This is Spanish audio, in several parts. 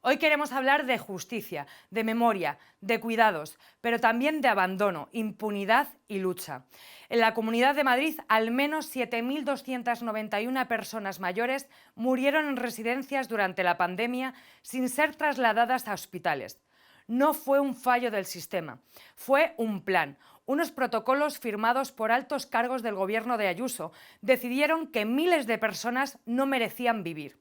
Hoy queremos hablar de justicia, de memoria, de cuidados, pero también de abandono, impunidad y lucha. En la Comunidad de Madrid, al menos 7.291 personas mayores murieron en residencias durante la pandemia sin ser trasladadas a hospitales. No fue un fallo del sistema, fue un plan. Unos protocolos firmados por altos cargos del gobierno de Ayuso decidieron que miles de personas no merecían vivir.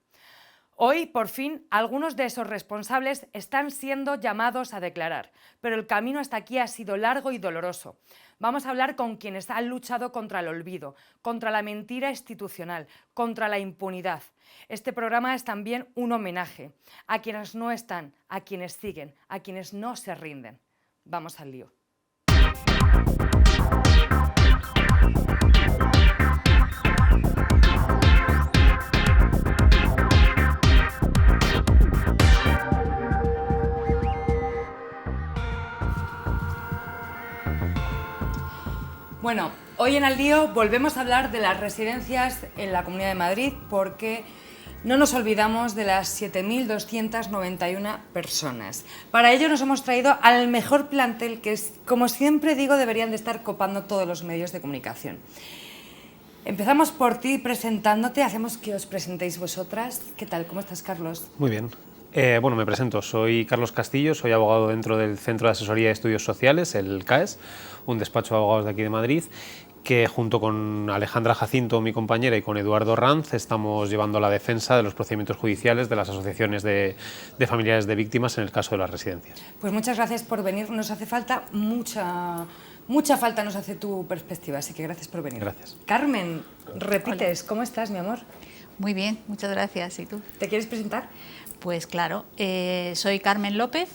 Hoy, por fin, algunos de esos responsables están siendo llamados a declarar, pero el camino hasta aquí ha sido largo y doloroso. Vamos a hablar con quienes han luchado contra el olvido, contra la mentira institucional, contra la impunidad. Este programa es también un homenaje a quienes no están, a quienes siguen, a quienes no se rinden. Vamos al lío. Bueno, hoy en Al Lío volvemos a hablar de las residencias en la Comunidad de Madrid porque no nos olvidamos de las 7.291 personas. Para ello nos hemos traído al mejor plantel que, como siempre digo, deberían de estar copando todos los medios de comunicación. Empezamos por ti presentándote, hacemos que os presentéis vosotras. ¿Qué tal? ¿Cómo estás, Carlos? Muy bien. Bueno, me presento. Soy Carlos Castillo, soy abogado dentro del Centro de Asesoría y Estudios Sociales, el CAES, un despacho de abogados de aquí de Madrid, que junto con Alejandra Jacinto, mi compañera, y con Eduardo Ranz estamos llevando la defensa de los procedimientos judiciales de las asociaciones de familiares de víctimas en el caso de las residencias. Pues muchas gracias por venir. Nos hace falta mucha falta nos hace tu perspectiva, así que gracias por venir. Gracias. Carmen, repites, Hola. ¿Cómo estás, mi amor? Muy bien, muchas gracias. ¿Y tú? ¿Te quieres presentar? Pues claro, soy Carmen López,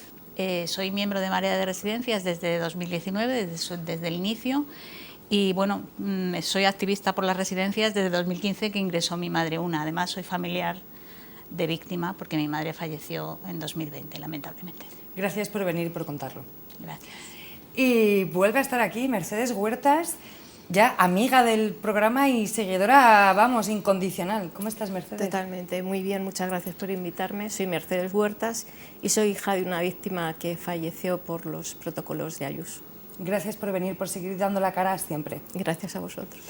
soy miembro de Marea de Residencias desde 2019, desde el inicio, y bueno, soy activista por las residencias desde 2015, que ingresó mi madre una. Además, soy familiar de víctima porque mi madre falleció en 2020, lamentablemente. Gracias por venir y por contarlo. Gracias. Y vuelve a estar aquí Mercedes Huertas, ya amiga del programa y seguidora, vamos, incondicional. ¿Cómo estás, Mercedes? Totalmente, muy bien, muchas gracias por invitarme. Soy Mercedes Huertas y soy hija de una víctima que falleció por los protocolos de Ayuso. Gracias por venir, por seguir dando la cara siempre. Gracias a vosotros.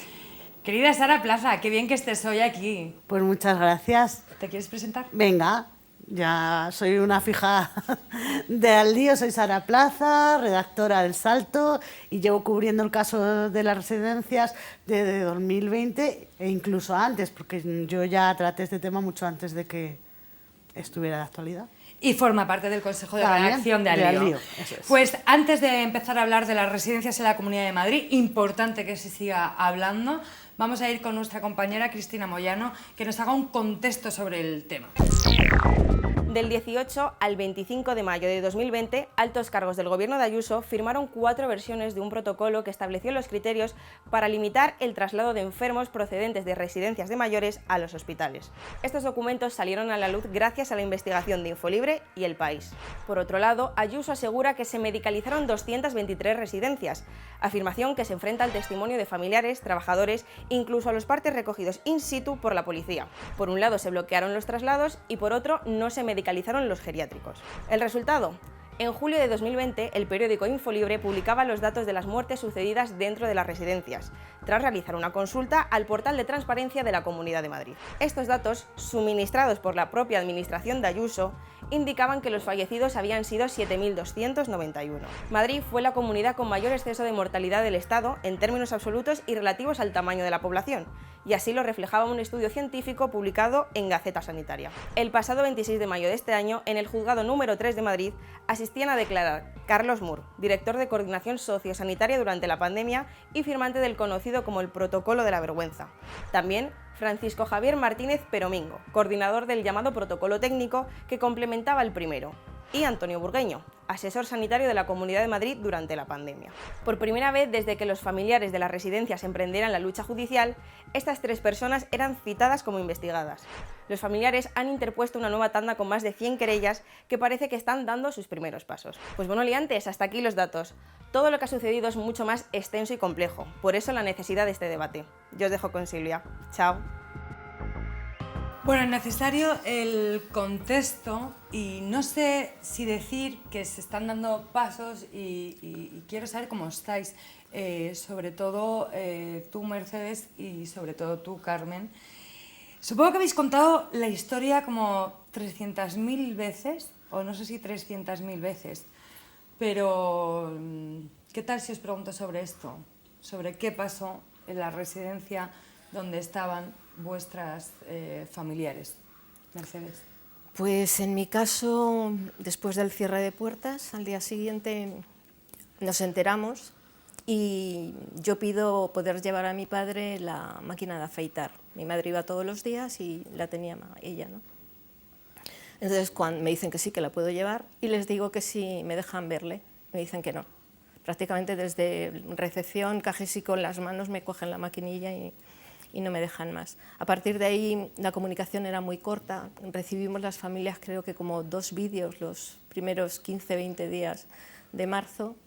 Querida Sara Plaza, qué bien que estés hoy aquí. Pues muchas gracias. ¿Te quieres presentar? Venga, ya soy una fija de Al Lío, soy Sara Plaza, redactora del Salto, y llevo cubriendo el caso de las residencias desde 2020 e incluso antes, porque yo ya traté este tema mucho antes de que estuviera de actualidad. Y forma parte del Consejo de También, Redacción de de Al Al Lío. Lío, eso es. Pues antes de empezar a hablar de las residencias en la Comunidad de Madrid, importante que se siga hablando, vamos a ir con nuestra compañera Cristina Moyano, que nos haga un contexto sobre el tema. Del 18 al 25 de mayo de 2020, altos cargos del gobierno de Ayuso firmaron 4 versiones de un protocolo que estableció los criterios para limitar el traslado de enfermos procedentes de residencias de mayores a los hospitales. Estos documentos salieron a la luz gracias a la investigación de Infolibre y El País. Por otro lado, Ayuso asegura que se medicalizaron 223 residencias, afirmación que se enfrenta al testimonio de familiares, trabajadores, incluso a los partes recogidos in situ por la policía. Por un lado se bloquearon los traslados y por otro no se medicalizaron los geriátricos. El resultado: en julio de 2020, el periódico Infolibre publicaba los datos de las muertes sucedidas dentro de las residencias, tras realizar una consulta al portal de transparencia de la Comunidad de Madrid. Estos datos, suministrados por la propia administración de Ayuso, indicaban que los fallecidos habían sido 7.291. Madrid fue la comunidad con mayor exceso de mortalidad del Estado en términos absolutos y relativos al tamaño de la población, y así lo reflejaba un estudio científico publicado en Gaceta Sanitaria. El pasado 26 de mayo de este año, en el juzgado número 3 de Madrid, asistían a declarar Carlos Mur, director de Coordinación Sociosanitaria durante la pandemia y firmante del conocido como el Protocolo de la Vergüenza. También Francisco Javier Martínez Peromingo, coordinador del llamado Protocolo Técnico que complementaba el primero, y Antonio Burgueño, asesor sanitario de la Comunidad de Madrid durante la pandemia. Por primera vez desde que los familiares de las residencias emprendieran la lucha judicial, estas 3 personas eran citadas como investigadas. Los familiares han interpuesto una nueva tanda con más de 100 querellas que parece que están dando sus primeros pasos. Pues bueno, liantes, hasta aquí los datos. Todo lo que ha sucedido es mucho más extenso y complejo, por eso la necesidad de este debate. Yo os dejo con Silvia. Chao. Bueno, es necesario el contexto y no sé si decir que se están dando pasos y quiero saber cómo estáis, sobre todo tú, Mercedes, y sobre todo tú, Carmen. Supongo que habéis contado la historia como 300.000 veces, o no sé si 300.000 veces, pero ¿qué tal si os pregunto sobre esto? Sobre qué pasó en la residencia donde estaban vuestras familiares. Mercedes. Pues en mi caso, después del cierre de puertas, al día siguiente nos enteramos y yo pido poder llevar a mi padre la máquina de afeitar. Mi madre iba todos los días y la tenía ella, ¿no? Entonces cuando me dicen que sí, que la puedo llevar, y les digo que sí, me dejan verle, me dicen que no. Prácticamente desde recepción, casi con las manos me cogen la maquinilla y no me dejan más. A partir de ahí la comunicación era muy corta, recibimos las familias creo que como 2 vídeos los primeros 15-20 días de marzo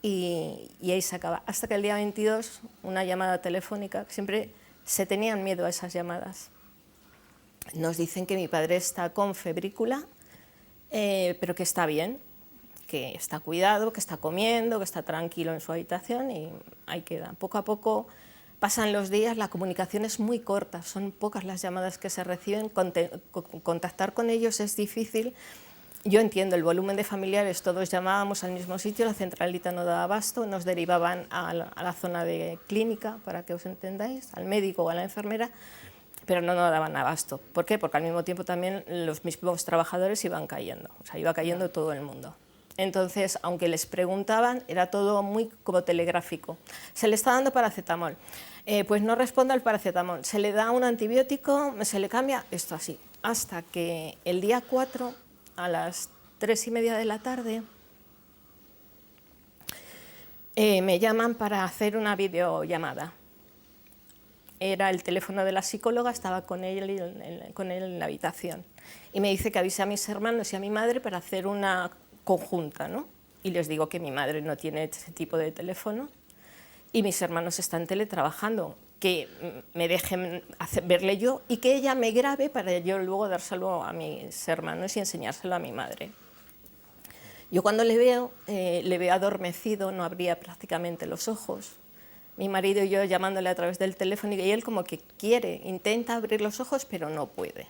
y ahí se acaba. Hasta que el día 22 una llamada telefónica, siempre se tenían miedo a esas llamadas. Nos dicen que mi padre está con febrícula, pero que está bien, que está cuidado, que está comiendo, que está tranquilo en su habitación y ahí queda. Poco a poco pasan los días, la comunicación es muy corta, son pocas las llamadas que se reciben, contactar con ellos es difícil. Yo entiendo, el volumen de familiares, todos llamábamos al mismo sitio, la centralita no daba abasto, nos derivaban a la zona de clínica, para que os entendáis, al médico o a la enfermera, pero no nos daban abasto. ¿Por qué? Porque al mismo tiempo también los mismos trabajadores iban cayendo, o sea, iba cayendo todo el mundo. Entonces, aunque les preguntaban, era todo muy como telegráfico. Se le está dando paracetamol, pues no responde al paracetamol, se le da un antibiótico, se le cambia, esto así. Hasta que el día 4, a las 3:30 de la tarde, me llaman para hacer una videollamada. Era el teléfono de la psicóloga, estaba con él en la habitación. Y me dice que avise a mis hermanos y a mi madre para hacer una conjunta, ¿no? Y les digo que mi madre no tiene ese tipo de teléfono y mis hermanos están teletrabajando, que me dejen verle yo y que ella me grabe para yo luego dárselo a mis hermanos y enseñárselo a mi madre. Yo cuando le veo adormecido, no abría prácticamente los ojos. Mi marido y yo llamándole a través del teléfono y él como que intenta abrir los ojos, pero no puede.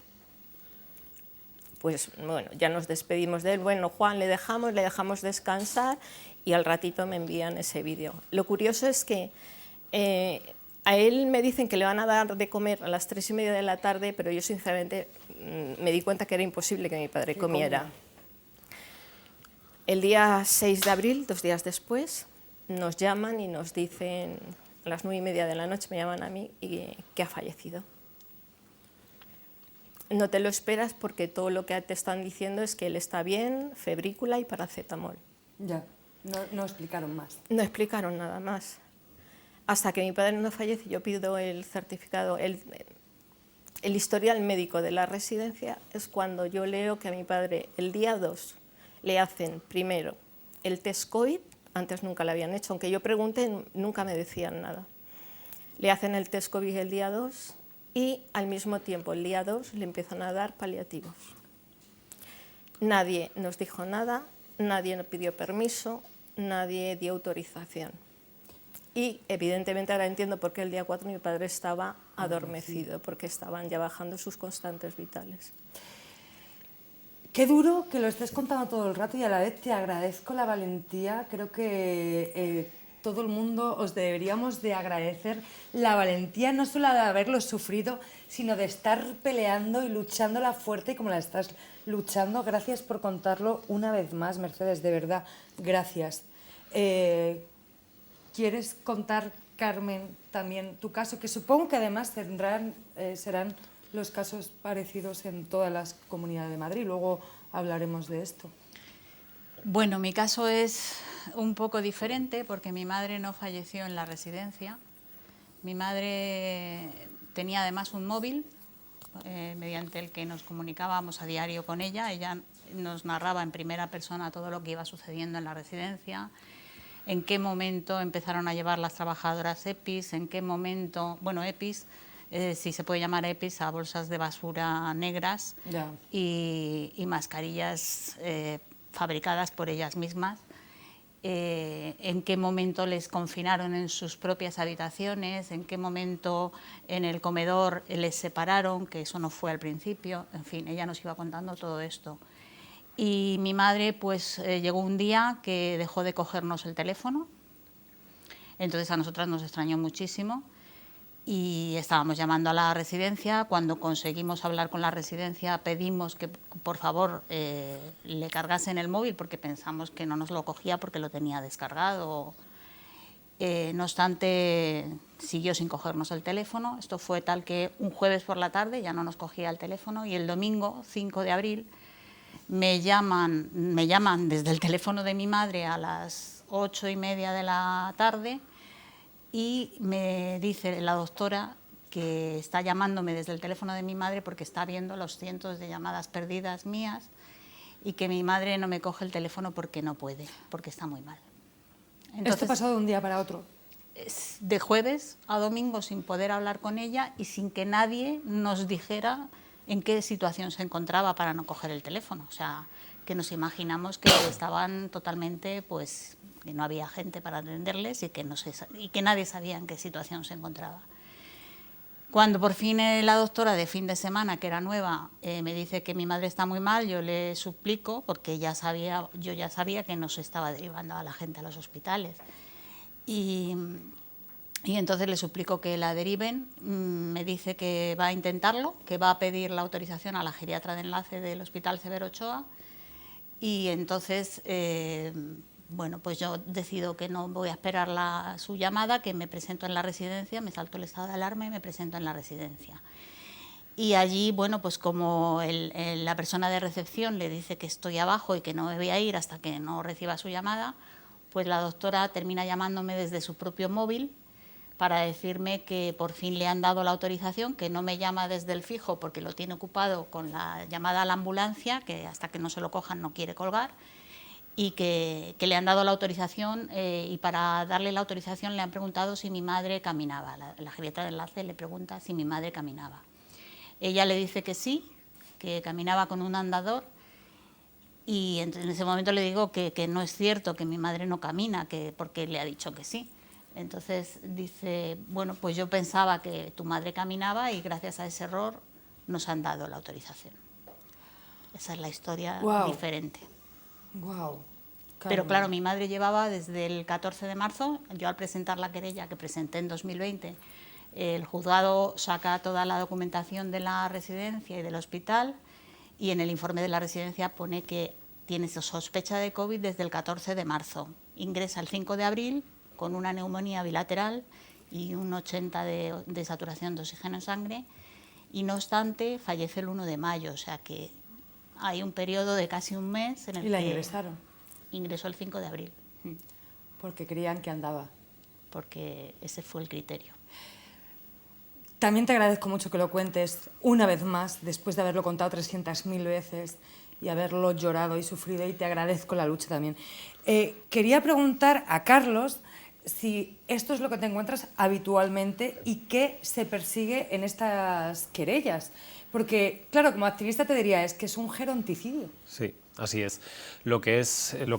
Pues bueno, ya nos despedimos de él. Bueno, Juan, le dejamos descansar y al ratito me envían ese vídeo. Lo curioso es que a él me dicen que le van a dar de comer a las 3:30 de la tarde, pero yo sinceramente me di cuenta que era imposible que mi padre comiera. El día 6 de abril, 2 días después, nos llaman y nos dicen, a las 9:30 de la noche me llaman a mí y que ha fallecido. No te lo esperas porque todo lo que te están diciendo es que él está bien, febrícula y paracetamol. Ya, no explicaron más. No explicaron nada más. Hasta que mi padre no fallece, yo pido el certificado, el historial médico de la residencia, es cuando yo leo que a mi padre el día 2 le hacen primero el test COVID, antes nunca le habían hecho, aunque yo pregunté, nunca me decían nada. Le hacen el test COVID el día 2 y al mismo tiempo, el día 2, le empiezan a dar paliativos. Nadie nos dijo nada, nadie nos pidió permiso, nadie dio autorización. Y evidentemente ahora entiendo por qué el día 4 mi padre estaba adormecido, porque estaban ya bajando sus constantes vitales. Qué duro que lo estés contando todo el rato y a la vez te agradezco la valentía. Creo que todo el mundo os deberíamos de agradecer la valentía, no solo de haberlo sufrido, sino de estar peleando y luchándola fuerte como la estás luchando. Gracias por contarlo una vez más, Mercedes, de verdad, gracias. ¿Quieres contar, Carmen, también tu caso? Que supongo que además serán los casos parecidos en todas las comunidades de Madrid. Luego hablaremos de esto. Bueno, mi caso es un poco diferente porque mi madre no falleció en la residencia. Mi madre tenía además un móvil mediante el que nos comunicábamos a diario con ella. Ella nos narraba en primera persona todo lo que iba sucediendo en la residencia, en qué momento empezaron a llevar las trabajadoras EPIs, en qué momento, bueno, EPIs, si se puede llamar EPIs, a bolsas de basura negras Ya. y mascarillas fabricadas por ellas mismas. En qué momento les confinaron en sus propias habitaciones, en qué momento en el comedor les separaron, que eso no fue al principio, en fin, ella nos iba contando todo esto. Y mi madre, pues llegó un día que dejó de cogernos el teléfono, entonces a nosotras nos extrañó muchísimo y estábamos llamando a la residencia. Cuando conseguimos hablar con la residencia pedimos que por favor le cargasen el móvil porque pensamos que no nos lo cogía porque lo tenía descargado. No obstante, siguió sin cogernos el teléfono. Esto fue tal que un jueves por la tarde ya no nos cogía el teléfono y el domingo 5 de abril me llaman desde el teléfono de mi madre a las 8:30 de la tarde y me dice la doctora que está llamándome desde el teléfono de mi madre porque está viendo los cientos de llamadas perdidas mías y que mi madre no me coge el teléfono porque no puede, porque está muy mal. ¿Esto pasó de un día para otro? De jueves a domingo sin poder hablar con ella y sin que nadie nos dijera en qué situación se encontraba para no coger el teléfono. O sea, que nos imaginamos que estaban totalmente, pues, que no había gente para atenderles y que nadie sabía en qué situación se encontraba. Cuando por fin la doctora de fin de semana, que era nueva, me dice que mi madre está muy mal, yo le suplico, porque yo ya sabía que no se estaba derivando a la gente a los hospitales. Y entonces le suplico que la deriven, me dice que va a intentarlo, que va a pedir la autorización a la geriatra de enlace del Hospital Severo Ochoa y entonces, bueno, pues yo decido que no voy a esperar su llamada, que me presento en la residencia, me salto el estado de alarma y me presento en la residencia. Y allí, bueno, pues como la persona de recepción le dice que estoy abajo y que no me voy a ir hasta que no reciba su llamada, pues la doctora termina llamándome desde su propio móvil para decirme que por fin le han dado la autorización, que no me llama desde el fijo porque lo tiene ocupado con la llamada a la ambulancia, que hasta que no se lo cojan no quiere colgar, y que le han dado la autorización y para darle la autorización le han preguntado si mi madre caminaba. La geriatra de enlace le pregunta si mi madre caminaba. Ella le dice que sí, que caminaba con un andador y en ese momento le digo que no es cierto, que mi madre no camina, porque le ha dicho que sí. Entonces dice, bueno, pues yo pensaba que tu madre caminaba y gracias a ese error nos han dado la autorización. Esa es la historia diferente. Wow. Pero claro, mi madre llevaba desde el 14 de marzo, yo al presentar la querella que presenté en 2020, el juzgado saca toda la documentación de la residencia y del hospital y en el informe de la residencia pone que tiene sospecha de COVID desde el 14 de marzo. Ingresa el 5 de abril con una neumonía bilateral y un 80 de saturación de oxígeno en sangre y no obstante fallece el 1 de mayo, o sea que hay un periodo de casi un mes en el ¿Y la que ingresaron? Ingresó el 5 de abril. Porque creían que andaba. Porque ese fue el criterio. También te agradezco mucho que lo cuentes una vez más, después de haberlo contado 300.000 veces y haberlo llorado y sufrido, y te agradezco la lucha también. Quería preguntar a Carlos si esto es lo que te encuentras habitualmente y qué se persigue en estas querellas. Porque, claro, como activista te diría, es que es un geronticidio. Sí, así es. Lo que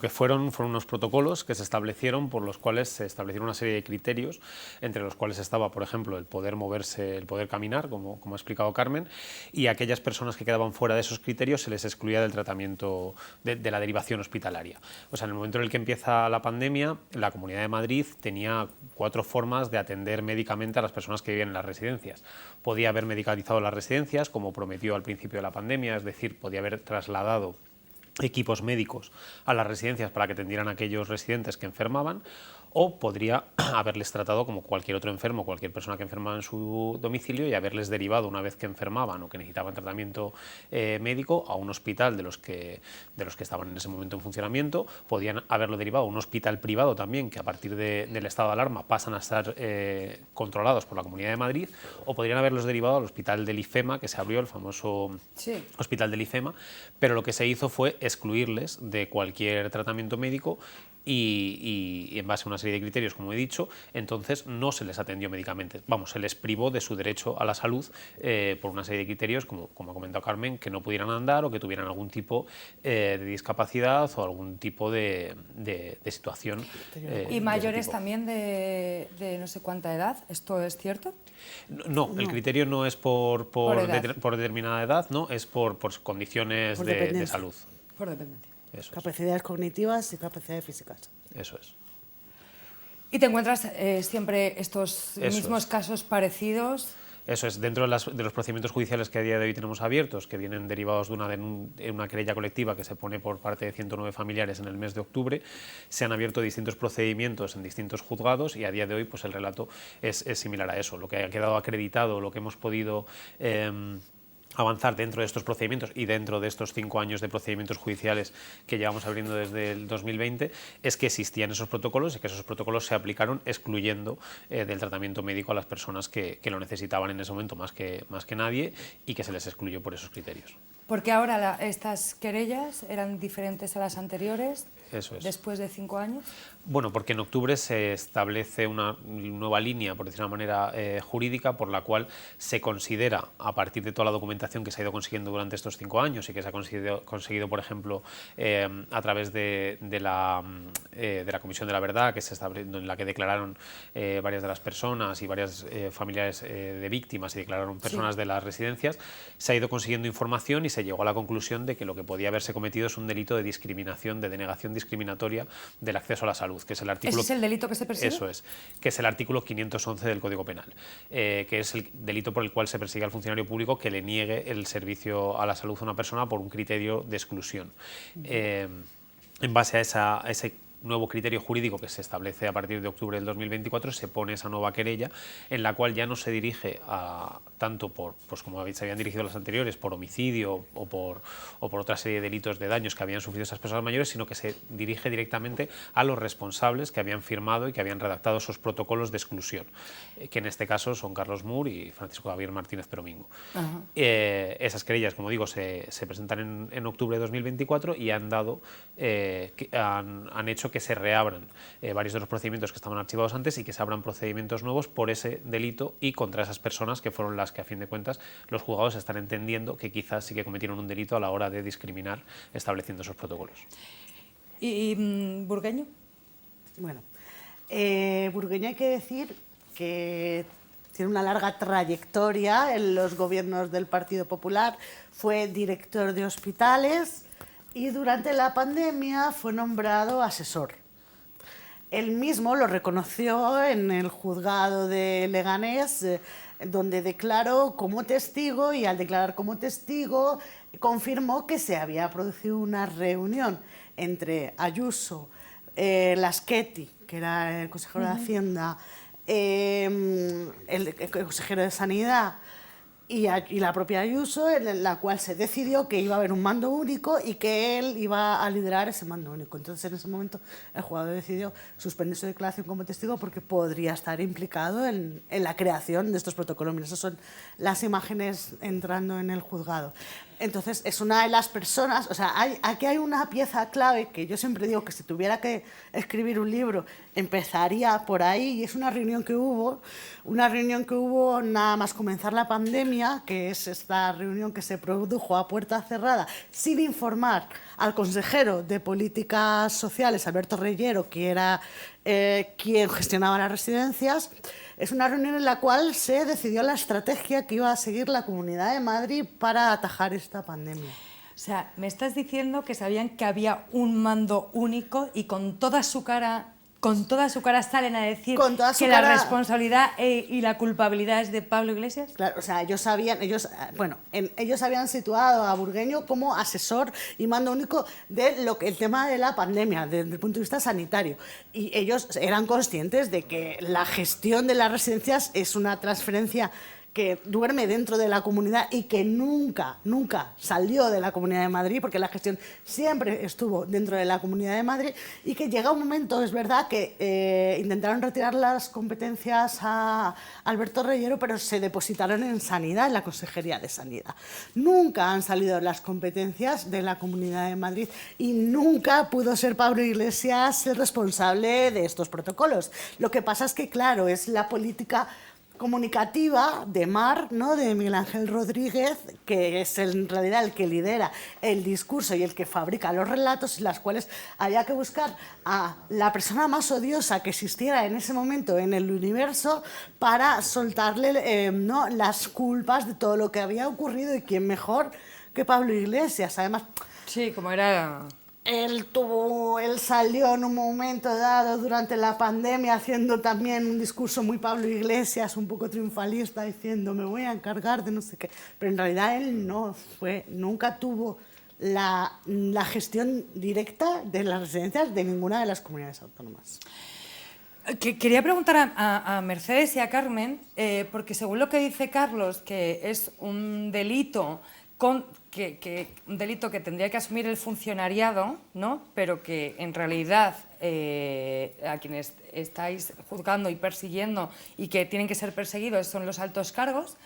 fueron unos protocolos que se establecieron, por los cuales se establecieron una serie de criterios, entre los cuales estaba, por ejemplo, el poder moverse, el poder caminar, como ha explicado Carmen, y aquellas personas que quedaban fuera de esos criterios se les excluía del tratamiento de la derivación hospitalaria. O sea, en el momento en el que empieza la pandemia, la Comunidad de Madrid tenía 4 formas de atender médicamente a las personas que vivían en las residencias. Podía haber medicalizado las residencias, como prometió al principio de la pandemia, es decir, podía haber trasladado equipos médicos a las residencias para que atendieran a aquellos residentes que enfermaban, o podría haberles tratado como cualquier otro enfermo, cualquier persona que enfermaba en su domicilio y haberles derivado una vez que enfermaban o que necesitaban tratamiento médico a un hospital de los que estaban en ese momento en funcionamiento. Podían haberlo derivado a un hospital privado también, que a partir del estado de alarma pasan a estar controlados por la Comunidad de Madrid, o podrían haberlos derivado al hospital del IFEMA, que se abrió, el famoso hospital del IFEMA, pero lo que se hizo fue excluirles de cualquier tratamiento médico y en base a una serie de criterios, como he dicho, entonces no se les atendió médicamente. Vamos, se les privó de su derecho a la salud por una serie de criterios, como ha comentado Carmen, que no pudieran andar o que tuvieran algún tipo de discapacidad o algún tipo de situación. ¿Y mayores también de no sé cuánta edad? ¿Esto es cierto? No, el criterio no es por edad. por determinada edad, no, es por condiciones Por de dependencia. salud. Por dependencia. Eso es. Capacidades cognitivas y capacidades físicas. Eso es. ¿Y te encuentras siempre estos Eso mismos es. casos parecidos? Eso es, dentro de los procedimientos judiciales que a día de hoy tenemos abiertos, que vienen derivados de una querella colectiva que se pone por parte de 109 familiares en el mes de octubre, se han abierto distintos procedimientos en distintos juzgados y a día de hoy pues el relato es similar a eso. Lo que ha quedado acreditado, lo que hemos podido avanzar dentro de estos procedimientos y dentro de estos 5 años de procedimientos judiciales que llevamos abriendo desde el 2020 es que existían esos protocolos y que esos protocolos se aplicaron excluyendo del tratamiento médico a las personas que lo necesitaban en ese momento más que nadie y que se les excluyó por esos criterios. Porque ahora estas querellas eran diferentes a las anteriores, Eso es. después de 5 años. Bueno, porque en octubre se establece una nueva línea, por decirlo de una manera jurídica, por la cual se considera, a partir de toda la documentación que se ha ido consiguiendo durante estos 5 años y que se ha conseguido por ejemplo, a través de la Comisión de la Verdad, que se en la que declararon varias de las personas y varias familiares de víctimas y declararon personas de las residencias, se ha ido consiguiendo información y se llegó a la conclusión de que lo que podía haberse cometido es un delito de discriminación, de denegación discriminatoria del acceso a la salud, que es el artículo... ¿Ese es el delito que se persigue? Eso es, que es el artículo 511 del Código Penal, que es el delito por el cual se persigue al funcionario público que le niegue el servicio a la salud a una persona por un criterio de exclusión. En base a ese nuevo criterio jurídico que se establece a partir de octubre del 2024, se pone esa nueva querella en la cual ya no se dirige tanto por, pues como se habían dirigido las anteriores, por homicidio o por otra serie de delitos de daños que habían sufrido esas personas mayores, sino que se dirige directamente a los responsables que habían firmado y que habían redactado esos protocolos de exclusión, que en este caso son Carlos Mur y Francisco Javier Martínez Peromingo. Esas querellas, como digo, se presentan en octubre de 2024 y han hecho que se reabran varios de los procedimientos que estaban archivados antes y que se abran procedimientos nuevos por ese delito y contra esas personas que fueron las que, a fin de cuentas, los juzgados están entendiendo que quizás sí que cometieron un delito a la hora de discriminar estableciendo esos protocolos. ¿Y Burgueño? Bueno, Burgueño hay que decir que tiene una larga trayectoria en los gobiernos del Partido Popular, fue director de hospitales y durante la pandemia fue nombrado asesor. Él mismo lo reconoció en el juzgado de Leganés, donde declaró como testigo y al declarar como testigo confirmó que se había producido una reunión entre Ayuso, Laschetti, que era el consejero de Hacienda, el consejero de Sanidad y la propia Ayuso, en la cual se decidió que iba a haber un mando único y que él iba a liderar ese mando único. Entonces, en ese momento, el juzgado decidió suspender su declaración como testigo porque podría estar implicado en la creación de estos protocolos. Mira, esas son las imágenes entrando en el juzgado. Entonces, es una de las personas, o sea, aquí hay una pieza clave que yo siempre digo que si tuviera que escribir un libro, empezaría por ahí, y es una reunión que hubo nada más comenzar la pandemia, que es esta reunión que se produjo a puerta cerrada, sin informar al consejero de Políticas Sociales, Alberto Reyero, que era quien gestionaba las residencias. Es una reunión en la cual se decidió la estrategia que iba a seguir la Comunidad de Madrid para atajar esta pandemia. O sea, me estás diciendo que sabían que había un mando único y con toda su cara salen a decir que la responsabilidad y la culpabilidad es de Pablo Iglesias. Claro, o sea, ellos habían situado a Burgueño como asesor y mando único de el tema de la pandemia, desde el punto de vista sanitario. Y ellos eran conscientes de que la gestión de las residencias es una transferencia que duerme dentro de la comunidad y que nunca salió de la Comunidad de Madrid, porque la gestión siempre estuvo dentro de la Comunidad de Madrid, y que llega un momento, es verdad, que intentaron retirar las competencias a Alberto Reyero, pero se depositaron en Sanidad, en la Consejería de Sanidad. Nunca han salido las competencias de la Comunidad de Madrid y nunca pudo ser Pablo Iglesias el responsable de estos protocolos. Lo que pasa es que, claro, es la política comunicativa de Mar, ¿no?, de Miguel Ángel Rodríguez, que es en realidad el que lidera el discurso y el que fabrica los relatos, en las cuales había que buscar a la persona más odiosa que existiera en ese momento en el universo para soltarle ¿no?, las culpas de todo lo que había ocurrido, y quién mejor que Pablo Iglesias. Además, Sí, como era... él salió en un momento dado durante la pandemia haciendo también un discurso muy Pablo Iglesias, un poco triunfalista, diciendo me voy a encargar de no sé qué. Pero en realidad él nunca tuvo la gestión directa de las residencias de ninguna de las comunidades autónomas. Quería preguntar a Mercedes y a Carmen, porque según lo que dice Carlos, que es un delito un delito que tendría que asumir el funcionariado, ¿no?, pero que en realidad a quienes estáis juzgando y persiguiendo y que tienen que ser perseguidos son los altos cargos,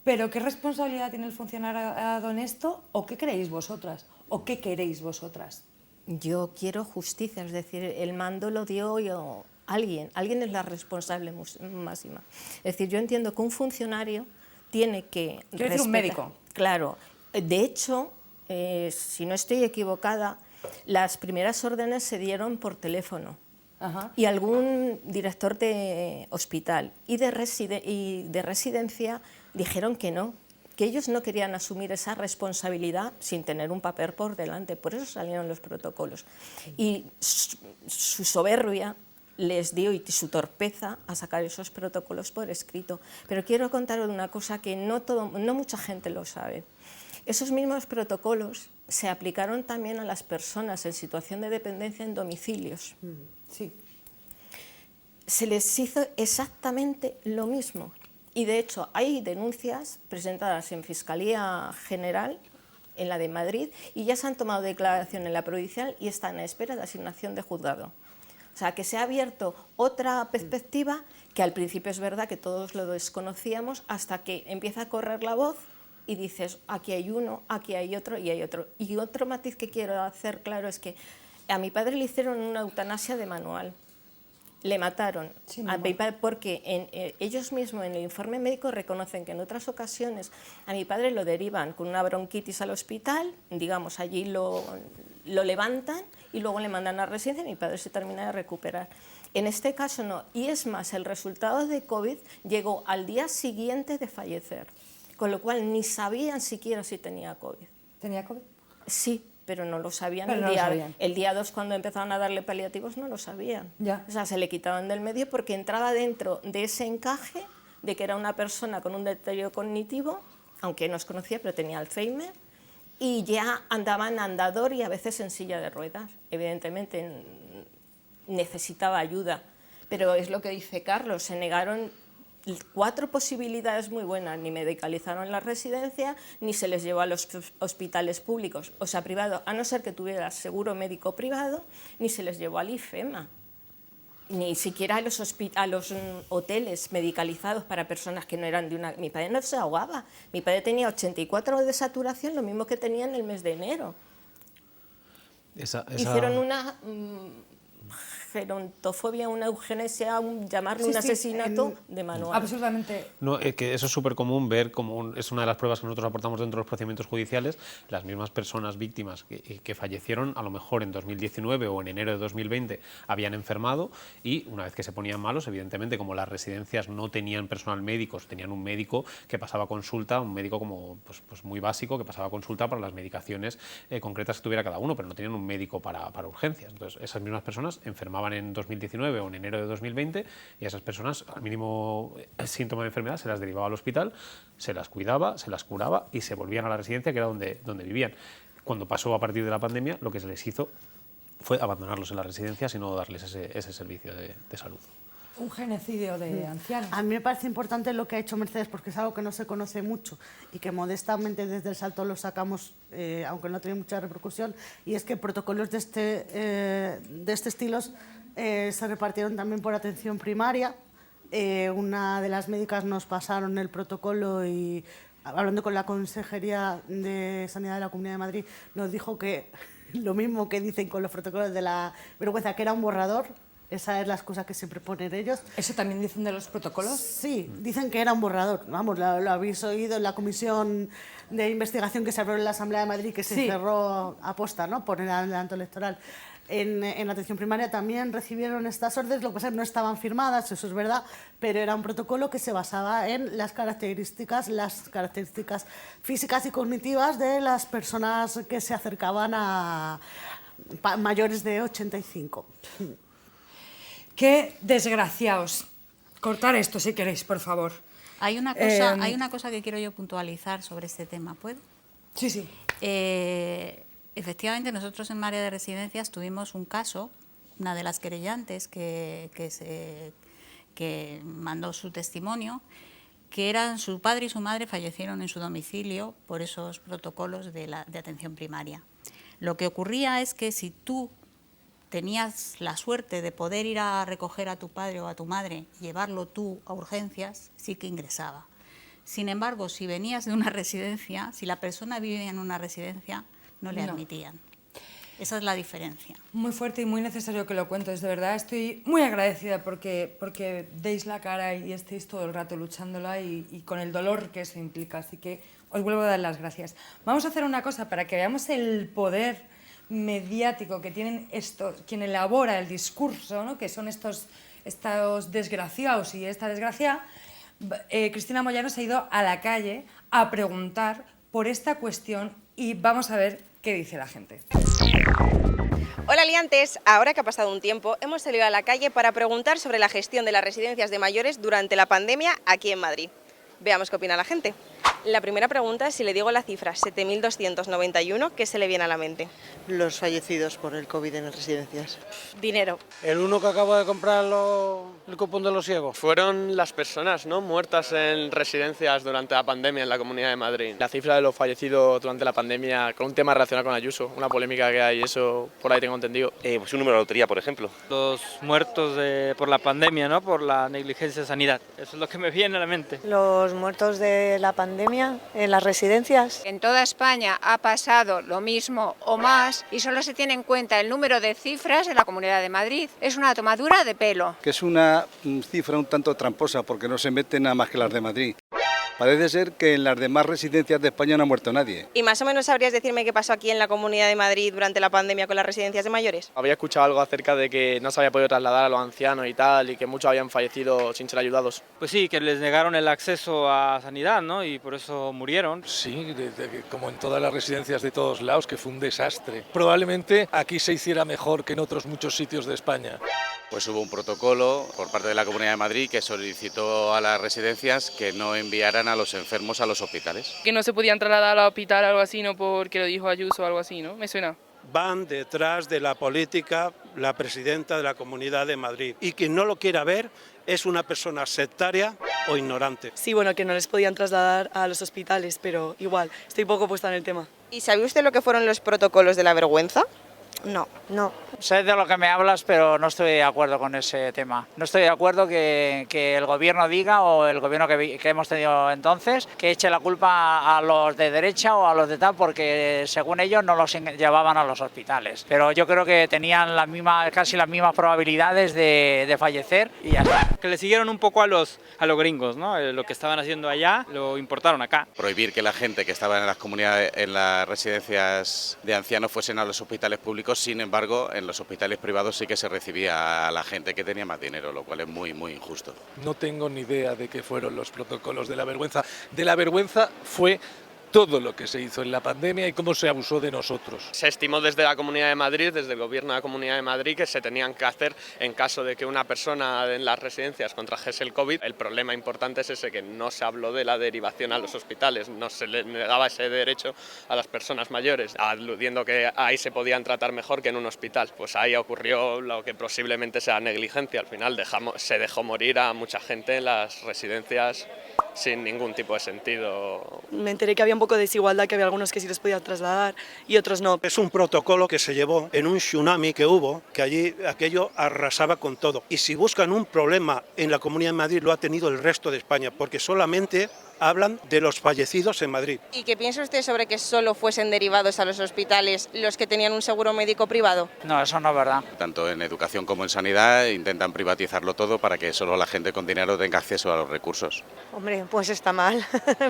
pero ¿qué responsabilidad tiene el funcionariado en esto? ¿O qué creéis vosotras? ¿O qué queréis vosotras? Yo quiero justicia, es decir, el mando lo dio alguien es la responsable máxima. Es decir, yo entiendo que un funcionario tiene que Quiero decir un médico. Claro, de hecho, si no estoy equivocada, las primeras órdenes se dieron por teléfono. Ajá. Y algún director de hospital y de residencia dijeron que no, que ellos no querían asumir esa responsabilidad sin tener un papel por delante, por eso salieron los protocolos. Y su soberbia les dio, y su torpeza, a sacar esos protocolos por escrito. Pero quiero contaros una cosa que no mucha gente lo sabe. Esos mismos protocolos se aplicaron también a las personas en situación de dependencia en domicilios. Sí. Se les hizo exactamente lo mismo. Y de hecho hay denuncias presentadas en Fiscalía General, en la de Madrid, y ya se han tomado declaración en la provincial y están a espera de asignación de juzgado. O sea, que se ha abierto otra perspectiva que al principio es verdad que todos lo desconocíamos, hasta que empieza a correr la voz y dices, aquí hay uno, aquí hay otro y hay otro. Y otro matiz que quiero hacer claro es que a mi padre le hicieron una eutanasia de manual. Le mataron, sí, a mi padre, porque ellos mismos en el informe médico reconocen que en otras ocasiones a mi padre lo derivan con una bronquitis al hospital, digamos, allí lo levantan y luego le mandan a residencia y mi padre se termina de recuperar. En este caso no, y es más, el resultado de COVID llegó al día siguiente de fallecer, con lo cual ni sabían siquiera si tenía COVID. ¿Tenía COVID? Sí, pero no lo sabían. Pero no lo sabían. El día 2, cuando empezaron a darle paliativos, no lo sabían. Ya. O sea, se le quitaban del medio porque entraba dentro de ese encaje de que era una persona con un deterioro cognitivo, aunque no os conocía, pero tenía Alzheimer, y ya andaba en andador y a veces en silla de ruedas. Evidentemente necesitaba ayuda, pero es lo que dice Carlos, se negaron 4 posibilidades muy buenas, ni medicalizaron la residencia, ni se les llevó a los hospitales públicos, o sea, privados, a no ser que tuviera seguro médico privado, ni se les llevó al IFEMA, ni siquiera a los hoteles medicalizados para personas que no eran de una... Mi padre no se ahogaba, mi padre tenía 84 de saturación, lo mismo que tenía en el mes de enero. Hicieron una... gerontofobia, una eugenesia, llamarlo un asesinato de manual. Absolutamente. No, que eso es súper común ver, es una de las pruebas que nosotros aportamos dentro de los procedimientos judiciales, las mismas personas víctimas que fallecieron, a lo mejor en 2019 o en enero de 2020 habían enfermado, y una vez que se ponían malos, evidentemente, como las residencias no tenían personal médico, tenían un médico que pasaba consulta, un médico como pues muy básico, que pasaba consulta para las medicaciones concretas que tuviera cada uno, pero no tenían un médico para urgencias. Entonces, esas mismas personas enfermaban en 2019 o en enero de 2020, y a esas personas, al mínimo síntoma de enfermedad, se las derivaba al hospital, se las cuidaba, se las curaba y se volvían a la residencia, que era donde vivían. Cuando pasó a partir de la pandemia, lo que se les hizo fue abandonarlos en las residencias y no darles ese servicio de salud. un genocidio de ancianos. A mí me parece importante lo que ha hecho Mercedes, porque es algo que no se conoce mucho y que modestamente desde el Salto lo sacamos, aunque no tiene mucha repercusión, y es que protocolos de este estilo se repartieron también por atención primaria. Una de las médicas nos pasaron el protocolo y, hablando con la Consejería de Sanidad de la Comunidad de Madrid, nos dijo que lo mismo que dicen con los protocolos de la vergüenza, que era un borrador. Esa es la excusa que siempre ponen ellos. ¿Eso también dicen de los protocolos? Sí, dicen que era un borrador. Vamos, lo habéis oído en la comisión de investigación que se abrió en la Asamblea de Madrid, que se cerró a posta, ¿no?, por el adelanto electoral. En la atención primaria también recibieron estas órdenes, lo que pasa es que no estaban firmadas, eso es verdad, pero era un protocolo que se basaba en las características físicas y cognitivas de las personas que se acercaban a mayores de 85. ¡Qué desgraciados! Cortar esto si queréis, por favor. Hay una cosa que quiero yo puntualizar sobre este tema, ¿puedo? Sí, sí. Efectivamente, nosotros en Marea de Residencias tuvimos un caso, una de las querellantes que mandó su testimonio, que eran su padre y su madre fallecieron en su domicilio por esos protocolos de atención primaria. Lo que ocurría es que si tú tenías la suerte de poder ir a recoger a tu padre o a tu madre y llevarlo tú a urgencias, sí que ingresaba. Sin embargo, si venías de una residencia, si la persona vivía en una residencia, no le admitían. Esa es la diferencia. Muy fuerte y muy necesario que lo cuentes, de verdad. Estoy muy agradecida porque deis la cara y estéis todo el rato luchándola y con el dolor que eso implica. Así que os vuelvo a dar las gracias. Vamos a hacer una cosa para que veamos el poder mediático que tienen quien elabora el discurso, ¿no?, que son estos desgraciados y esta desgracia. Cristina Moyano se ha ido a la calle a preguntar por esta cuestión y vamos a ver qué dice la gente. Hola liantes, ahora que ha pasado un tiempo hemos salido a la calle para preguntar sobre la gestión de las residencias de mayores durante la pandemia aquí en Madrid. Veamos qué opina la gente. La primera pregunta es si le digo la cifra 7.291, ¿qué se le viene a la mente? Los fallecidos por el COVID en las residencias. Dinero. El uno que acabo de comprar el cupón de los ciegos. Fueron las personas, ¿no?, muertas en residencias durante la pandemia en la Comunidad de Madrid. La cifra de los fallecidos durante la pandemia con un tema relacionado con Ayuso, una polémica que hay, eso por ahí tengo entendido. Pues un número de lotería, por ejemplo. Los muertos por la pandemia, ¿no?, por la negligencia de sanidad. Eso es lo que me viene a la mente. Los muertos de la pandemia en las residencias. En toda España ha pasado lo mismo o más y solo se tiene en cuenta el número de cifras en la Comunidad de Madrid. Es una tomadura de pelo. Que es una cifra un tanto tramposa porque no se meten nada más que las de Madrid. Parece ser que en las demás residencias de España no ha muerto nadie. ¿Y más o menos sabrías decirme qué pasó aquí en la Comunidad de Madrid durante la pandemia con las residencias de mayores? Había escuchado algo acerca de que no se había podido trasladar a los ancianos y tal, y que muchos habían fallecido sin ser ayudados. Pues sí, que les negaron el acceso a sanidad, ¿no?, y por eso murieron. Sí, como en todas las residencias de todos lados, que fue un desastre. Probablemente aquí se hiciera mejor que en otros muchos sitios de España. Pues hubo un protocolo por parte de la Comunidad de Madrid que solicitó a las residencias que no enviaran a los enfermos a los hospitales. Que no se podían trasladar al hospital o algo así, ¿no?, porque lo dijo Ayuso o algo así, ¿no? Me suena. Van detrás de la política la presidenta de la Comunidad de Madrid. Y quien no lo quiera ver es una persona sectaria o ignorante. Sí, bueno, que no les podían trasladar a los hospitales, pero igual, estoy poco puesta en el tema. ¿Y sabe usted lo que fueron los protocolos de la vergüenza? No. Sé de lo que me hablas, pero no estoy de acuerdo con ese tema. No estoy de acuerdo que el gobierno diga, o el gobierno que hemos tenido entonces, que eche la culpa a los de derecha o a los de tal, porque según ellos no los llevaban a los hospitales. Pero yo creo que tenían casi las mismas probabilidades de fallecer y ya está. Que le siguieron un poco a los gringos, ¿no? Lo que estaban haciendo allá lo importaron acá. Prohibir que la gente que estaba en las comunidades, en las residencias de ancianos fuesen a los hospitales públicos. Sin embargo, en los hospitales privados sí que se recibía a la gente que tenía más dinero, lo cual es muy, muy injusto. No tengo ni idea de qué fueron los protocolos de la vergüenza. De la vergüenza fue todo lo que se hizo en la pandemia y cómo se abusó de nosotros. Se estimó desde la Comunidad de Madrid, desde el Gobierno de la Comunidad de Madrid, que se tenían que hacer en caso de que una persona en las residencias contrajese el COVID. El problema importante es ese, que no se habló de la derivación a los hospitales, no se le negaba ese derecho a las personas mayores, aludiendo que ahí se podían tratar mejor que en un hospital. Pues ahí ocurrió lo que posiblemente sea negligencia. Al final se dejó morir a mucha gente en las residencias sin ningún tipo de sentido. Me enteré que había un poco de desigualdad, que había algunos que sí les podía trasladar y otros no. Es un protocolo que se llevó en un tsunami que hubo, que allí aquello arrasaba con todo. Y si buscan un problema en la Comunidad de Madrid, lo ha tenido el resto de España, porque solamente hablan de los fallecidos en Madrid. ¿Y qué piensa usted sobre que solo fuesen derivados a los hospitales los que tenían un seguro médico privado? No, eso no es verdad. Tanto en educación como en sanidad intentan privatizarlo todo para que solo la gente con dinero tenga acceso a los recursos. Hombre, pues está mal,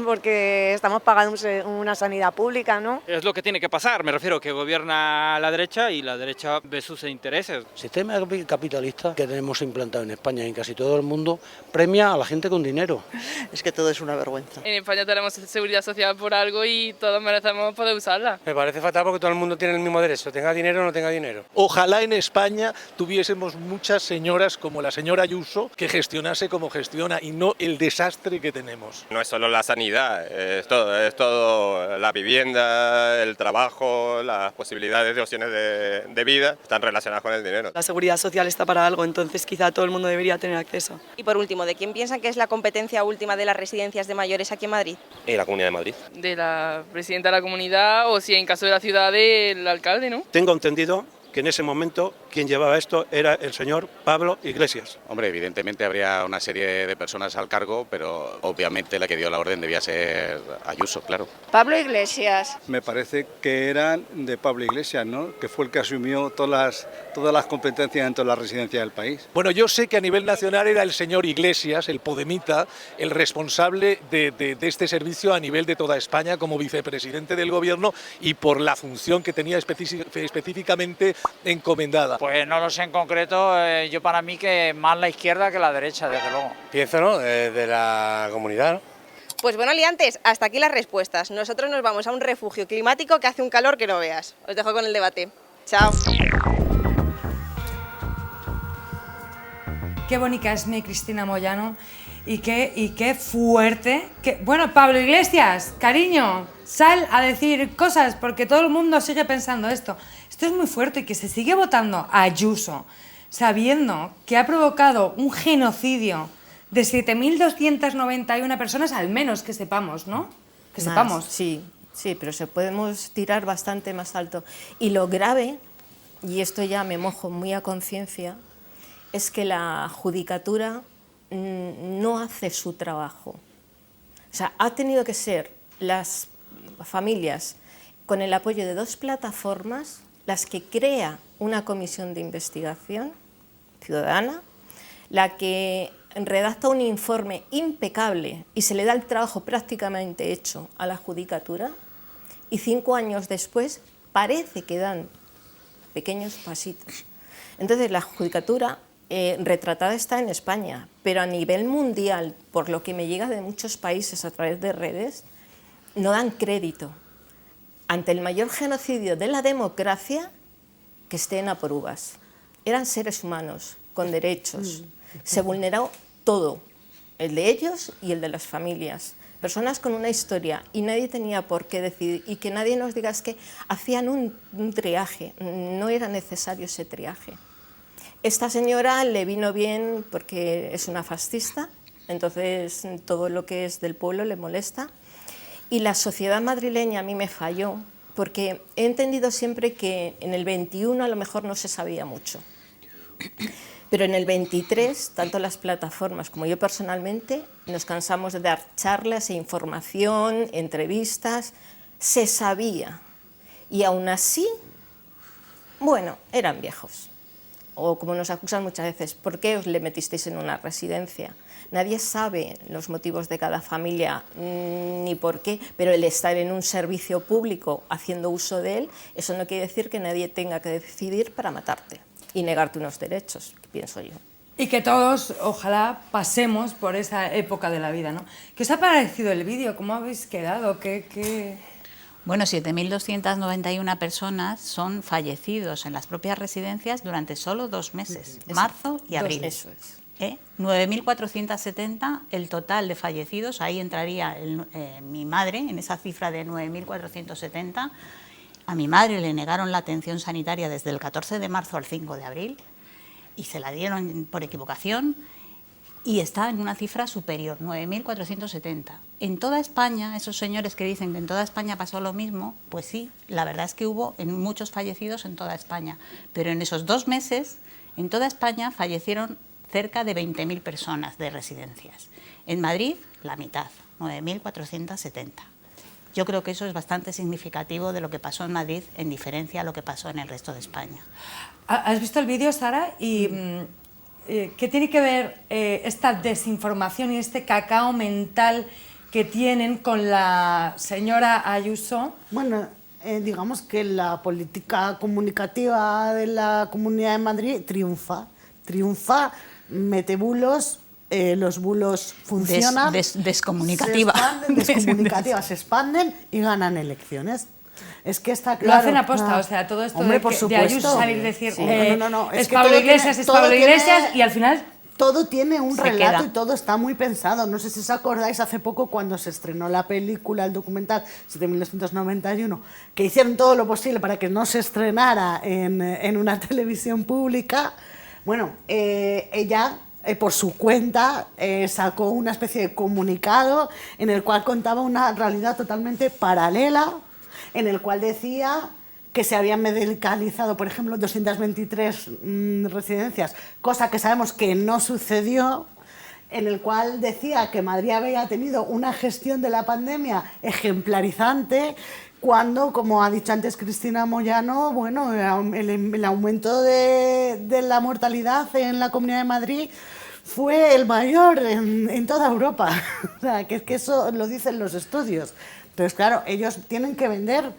porque estamos pagando una sanidad pública, ¿no? Es lo que tiene que pasar, me refiero que gobierna la derecha y la derecha ve sus intereses. El sistema capitalista que tenemos implantado en España y en casi todo el mundo premia a la gente con dinero. Es que todo es una vergüenza. En España tenemos seguridad social por algo y todos merecemos poder usarla. Me parece fatal porque todo el mundo tiene el mismo derecho, tenga dinero o no tenga dinero. Ojalá en España tuviésemos muchas señoras como la señora Ayuso que gestionase como gestiona y no el desastre que tenemos. No es solo la sanidad, es todo la vivienda, el trabajo, las posibilidades de opciones de vida están relacionadas con el dinero. La seguridad social está para algo, entonces quizá todo el mundo debería tener acceso. Y por último, ¿de quién piensan que es la competencia última de las residencias de mayores aquí en Madrid? La Comunidad de Madrid. De la presidenta de la comunidad o si en caso de la ciudad del alcalde, ¿no? Tengo entendido que en ese momento quien llevaba esto era el señor Pablo Iglesias. Hombre, evidentemente habría una serie de personas al cargo, pero obviamente la que dio la orden debía ser Ayuso, claro. Pablo Iglesias. Me parece que eran de Pablo Iglesias, ¿no? Que fue el que asumió todas las competencias dentro de la residencia del país. Bueno, yo sé que a nivel nacional era el señor Iglesias, el podemita, el responsable de este servicio a nivel de toda España como vicepresidente del gobierno y por la función que tenía específicamente encomendada. Pues no lo sé en concreto, yo para mí que más la izquierda que la derecha, desde luego. Pienso, ¿no? De la comunidad, ¿no? Pues bueno, liantes, hasta aquí las respuestas. Nosotros nos vamos a un refugio climático que hace un calor que no veas. Os dejo con el debate. Chao. Qué bonita es mi Cristina Moyano y qué fuerte. Bueno, Pablo Iglesias, cariño, sal a decir cosas porque todo el mundo sigue pensando esto. Esto es muy fuerte, que se sigue votando a Ayuso sabiendo que ha provocado un genocidio de 7.291 personas, al menos que sepamos, ¿no? Que sepamos. Sí, pero podemos tirar bastante más alto. Y lo grave, y esto ya me mojo muy a conciencia, es que la judicatura no hace su trabajo. O sea, ha tenido que ser las familias, con el apoyo de 2 plataformas, las que crea una comisión de investigación ciudadana, la que redacta un informe impecable y se le da el trabajo prácticamente hecho a la judicatura, y 5 años después parece que dan pequeños pasitos. Entonces la judicatura retratada está en España, pero a nivel mundial, por lo que me llega de muchos países a través de redes, no dan crédito ante el mayor genocidio de la democracia, que estén a por uvas. Eran seres humanos con derechos. Se vulneró todo, el de ellos y el de las familias. Personas con una historia y nadie tenía por qué decidir, y que nadie nos diga es que hacían un triaje, no era necesario ese triaje. Esta señora le vino bien porque es una fascista, entonces todo lo que es del pueblo le molesta. Y la sociedad madrileña a mí me falló, porque he entendido siempre que en el 21 a lo mejor no se sabía mucho. Pero en el 23, tanto las plataformas como yo personalmente, nos cansamos de dar charlas e información, entrevistas, se sabía. Y aún así, bueno, eran viejos. O como nos acusan muchas veces, ¿por qué os le metisteis en una residencia? Nadie sabe los motivos de cada familia ni por qué, pero el estar en un servicio público haciendo uso de él, eso no quiere decir que nadie tenga que decidir para matarte y negarte unos derechos, pienso yo. Y que todos, ojalá, pasemos por esa época de la vida, ¿no? ¿Qué os ha parecido el vídeo? ¿Cómo habéis quedado? Bueno, 7.291 personas son fallecidos en las propias residencias durante solo 2 meses, marzo y abril. Eso es. 9.470 el total de fallecidos, ahí entraría mi madre, en esa cifra de 9.470. A mi madre le negaron la atención sanitaria desde el 14 de marzo al 5 de abril y se la dieron por equivocación y está en una cifra superior, 9.470. En toda España, esos señores que dicen que en toda España pasó lo mismo, pues sí, la verdad es que hubo muchos fallecidos en toda España, pero en esos 2 meses, en toda España fallecieron cerca de 20.000 personas de residencias. En Madrid, la mitad, 9.470. Yo creo que eso es bastante significativo de lo que pasó en Madrid en diferencia a lo que pasó en el resto de España. ¿Has visto el vídeo, Sara? ¿Y qué tiene que ver esta desinformación y este cacao mental que tienen con la señora Ayuso? Bueno, digamos que la política comunicativa de la Comunidad de Madrid triunfa, mete bulos, los bulos funcionan, descomunicativa. Se expanden y ganan elecciones. Es que está claro. Lo hacen aposta, o sea, todo esto de Ayuso salir y decir es Pablo Iglesias, y al final todo tiene un relato y todo está muy pensado. No sé si os acordáis hace poco cuando se estrenó la película, el documental 7.291, que hicieron todo lo posible para que no se estrenara en una televisión pública. Bueno, ella por su cuenta sacó una especie de comunicado en el cual contaba una realidad totalmente paralela, en el cual decía que se habían medicalizado, por ejemplo, 223 residencias, cosa que sabemos que no sucedió, en el cual decía que Madrid había tenido una gestión de la pandemia ejemplarizante, cuando, como ha dicho antes Cristina Moyano, bueno, el aumento de la mortalidad en la Comunidad de Madrid fue el mayor en toda Europa. O sea, que eso lo dicen los estudios. Entonces, claro, ellos tienen que vender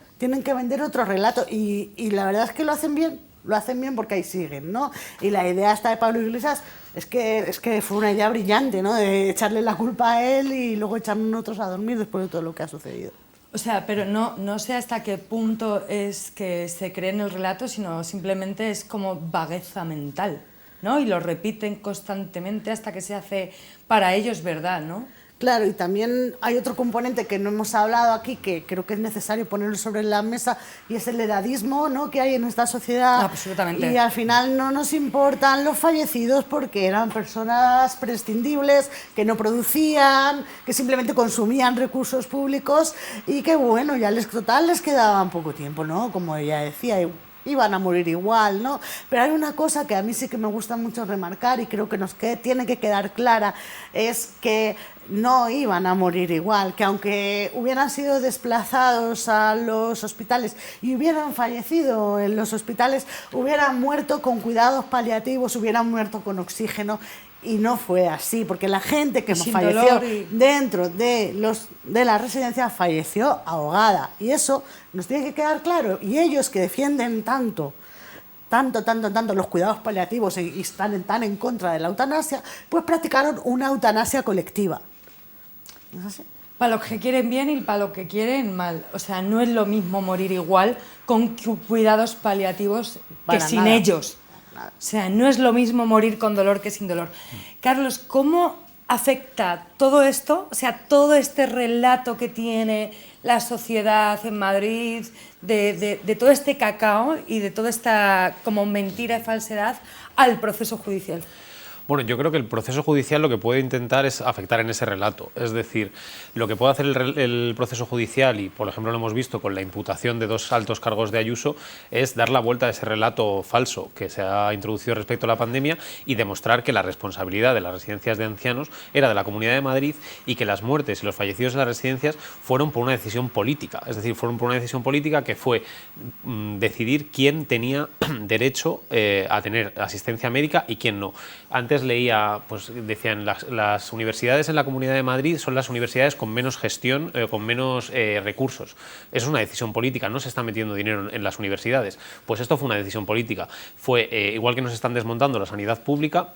otro relato y la verdad es que lo hacen bien porque ahí siguen, ¿no? Y la idea esta de Pablo Iglesias es que fue una idea brillante, ¿no? De echarle la culpa a él y luego echarnos nosotros a dormir después de todo lo que ha sucedido. O sea, pero no sé hasta qué punto es que se cree en el relato, sino simplemente es como vagueza mental, ¿no? Y lo repiten constantemente hasta que se hace para ellos verdad, ¿no? Claro, y también hay otro componente que no hemos hablado aquí, que creo que es necesario ponerlo sobre la mesa, y es el edadismo, ¿no?, que hay en esta sociedad. Absolutamente. Y al final no nos importan los fallecidos porque eran personas prescindibles, que no producían, que simplemente consumían recursos públicos y que, bueno, ya les quedaba poco tiempo, ¿no? Como ella decía, iban a morir igual, ¿no? Pero hay una cosa que a mí sí que me gusta mucho remarcar y creo que tiene que quedar clara, es que no iban a morir igual, que aunque hubieran sido desplazados a los hospitales y hubieran fallecido en los hospitales, hubieran muerto con cuidados paliativos, hubieran muerto con oxígeno. Y no fue así, porque la gente que falleció dentro de la residencia falleció ahogada. Y eso nos tiene que quedar claro. Y ellos que defienden tanto los cuidados paliativos y están tan en contra de la eutanasia, pues practicaron una eutanasia colectiva. ¿No es así? Para los que quieren bien y para los que quieren mal. O sea, no es lo mismo morir igual con cuidados paliativos que sin ellos. O sea, no es lo mismo morir con dolor que sin dolor. Carlos, ¿cómo afecta todo esto, o sea, todo este relato que tiene la sociedad en Madrid, de todo este cacao y de toda esta como mentira y falsedad al proceso judicial? Bueno, yo creo que el proceso judicial lo que puede intentar es afectar en ese relato. Es decir, lo que puede hacer el proceso judicial, y por ejemplo lo hemos visto con la imputación de 2 altos cargos de Ayuso, es dar la vuelta a ese relato falso que se ha introducido respecto a la pandemia y demostrar que la responsabilidad de las residencias de ancianos era de la Comunidad de Madrid y que las muertes y los fallecidos en las residencias fueron por una decisión política. Es decir, fueron por una decisión política que fue decidir quién tenía derecho a tener asistencia médica y quién no. Antes leía, pues decían, las universidades en la Comunidad de Madrid son las universidades con menos gestión, con menos recursos. Eso es una decisión política, no se está metiendo dinero en las universidades. Pues esto fue una decisión política. Fue igual que nos están desmontando la sanidad pública,